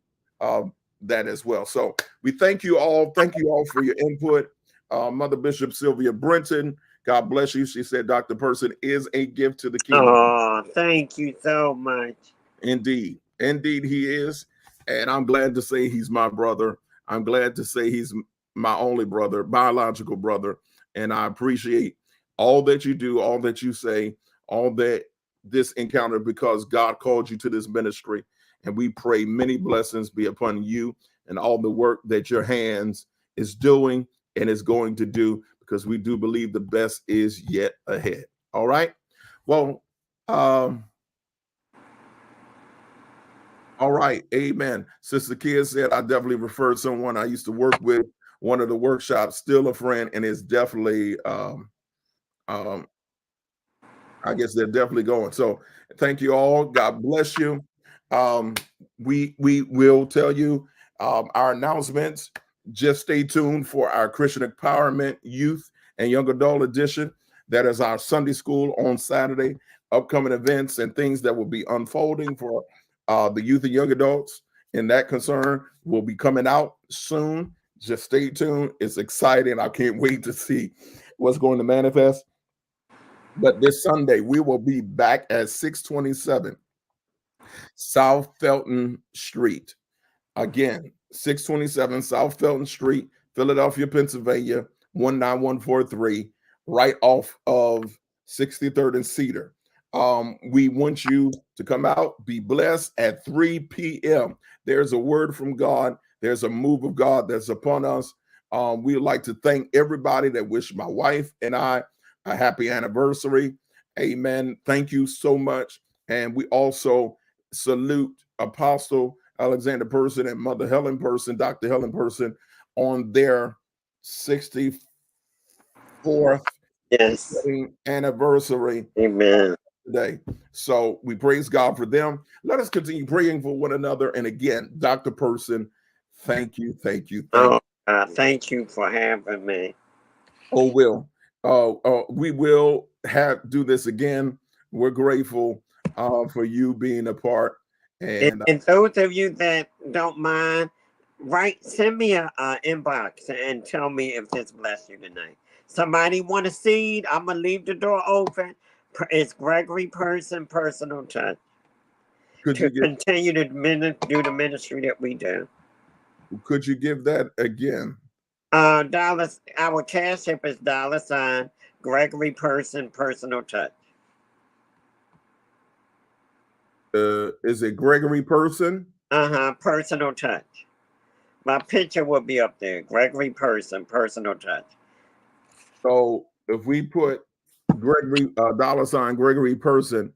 that as well. So we thank you all. Thank you all for your input. Mother Bishop Sylvia Brenton, God bless you. She said Dr. Person is a gift to the kingdom. Oh, thank you so much. Indeed. Indeed, he is. And I'm glad to say he's my brother. I'm glad to say he's my only brother, biological brother. And I appreciate all that you do, all that you say, all that this encounter, because God called you to this ministry. And we pray many blessings be upon you and all the work that your hands is doing and is going to do, because we do believe the best is yet ahead. All right. Well, all right. Amen. Sister Kia said, I definitely referred someone I used to work with, one of the workshops, still a friend, and is definitely, I guess they're definitely going. So thank you all. God bless you. We will tell you our announcements. Just stay tuned for our Christian Empowerment Youth and Young Adult Edition. That is our Sunday school on Saturday. Upcoming events and things that will be unfolding for the youth and young adults in that concern will be coming out soon. Just stay tuned. It's exciting. I can't wait to see what's going to manifest. But this Sunday, we will be back at 627 South Felton Street. Again, 627 South Felton Street, Philadelphia, Pennsylvania, 19143, right off of 63rd and Cedar. We want you to come out, be blessed at 3 p.m. There's a word from God. There's a move of God that's upon us. We would like to thank everybody that wished my wife and I a happy anniversary. Amen. Thank you so much. And we also salute Apostle Alexander Person and Mother Helen Person, Dr. Helen Person, on their 64th anniversary. Amen. Today. So we praise God for them. Let us continue praying for one another. And again, Dr. Person, thank you, thank you, thank you. Thank you for having me. Oh, Will. We will do this again. We're grateful for you being a part. And those of you that don't mind, send me a inbox and tell me if this blessed you tonight. Somebody want a seed? I'm gonna leave the door open. It's Gregory Person Personal Touch to continue to do the ministry that we do. Could you give that again? Dollars. Our cash app is $ Gregory Person Personal Touch. Is it Gregory Person? Personal Touch. My picture will be up there. Gregory Person Personal Touch. So if we put Gregory $ Gregory Person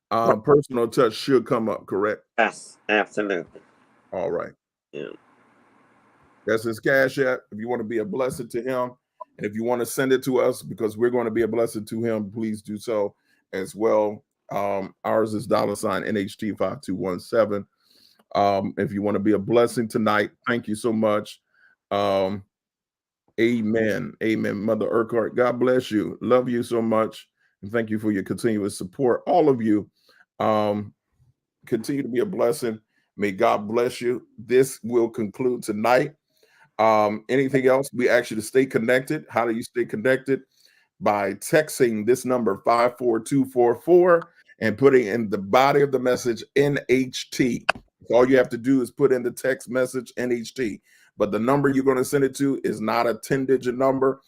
Personal Touch should come up, correct? Yes, absolutely. All right. Yeah. That's his cash app. If you want to be a blessing to him, and if you want to send it to us because we're going to be a blessing to him, please do so as well. Ours is $ NHT5217. If you want to be a blessing tonight, thank you so much. Amen. Amen. Mother Urquhart, God bless you. Love you so much. And thank you for your continuous support. All of you continue to be a blessing. May God bless you. This will conclude tonight. Anything else? We ask you to stay connected. How do you stay connected? By texting this number 54244 and putting in the body of the message NHT. All you have to do is put in the text message NHT. But the number you're going to send it to is not a 10-digit number.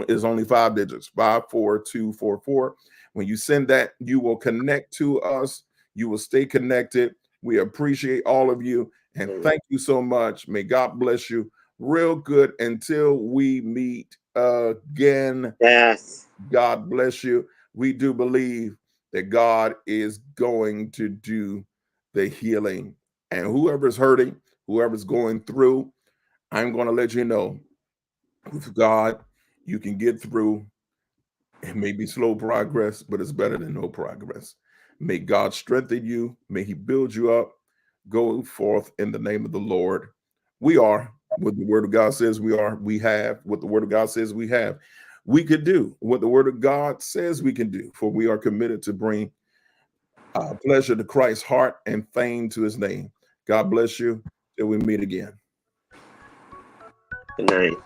Is only 5 digits, 54244. When you send that, you will connect to us. You will stay connected. We appreciate all of you. And thank you so much. May God bless you. Real good until we meet again. Yes. God bless you. We do believe that God is going to do the healing. And whoever's hurting, whoever's going through, I'm going to let you know with God, you can get through. It may be slow progress, but it's better than no progress. May God strengthen you. May he build you up. Go forth in the name of the Lord. We are what the word of God says we are. We have what the word of God says we have. We could do what the word of God says we can do, for we are committed to bring pleasure to Christ's heart and fame to his name. God bless you till we meet again. Good night.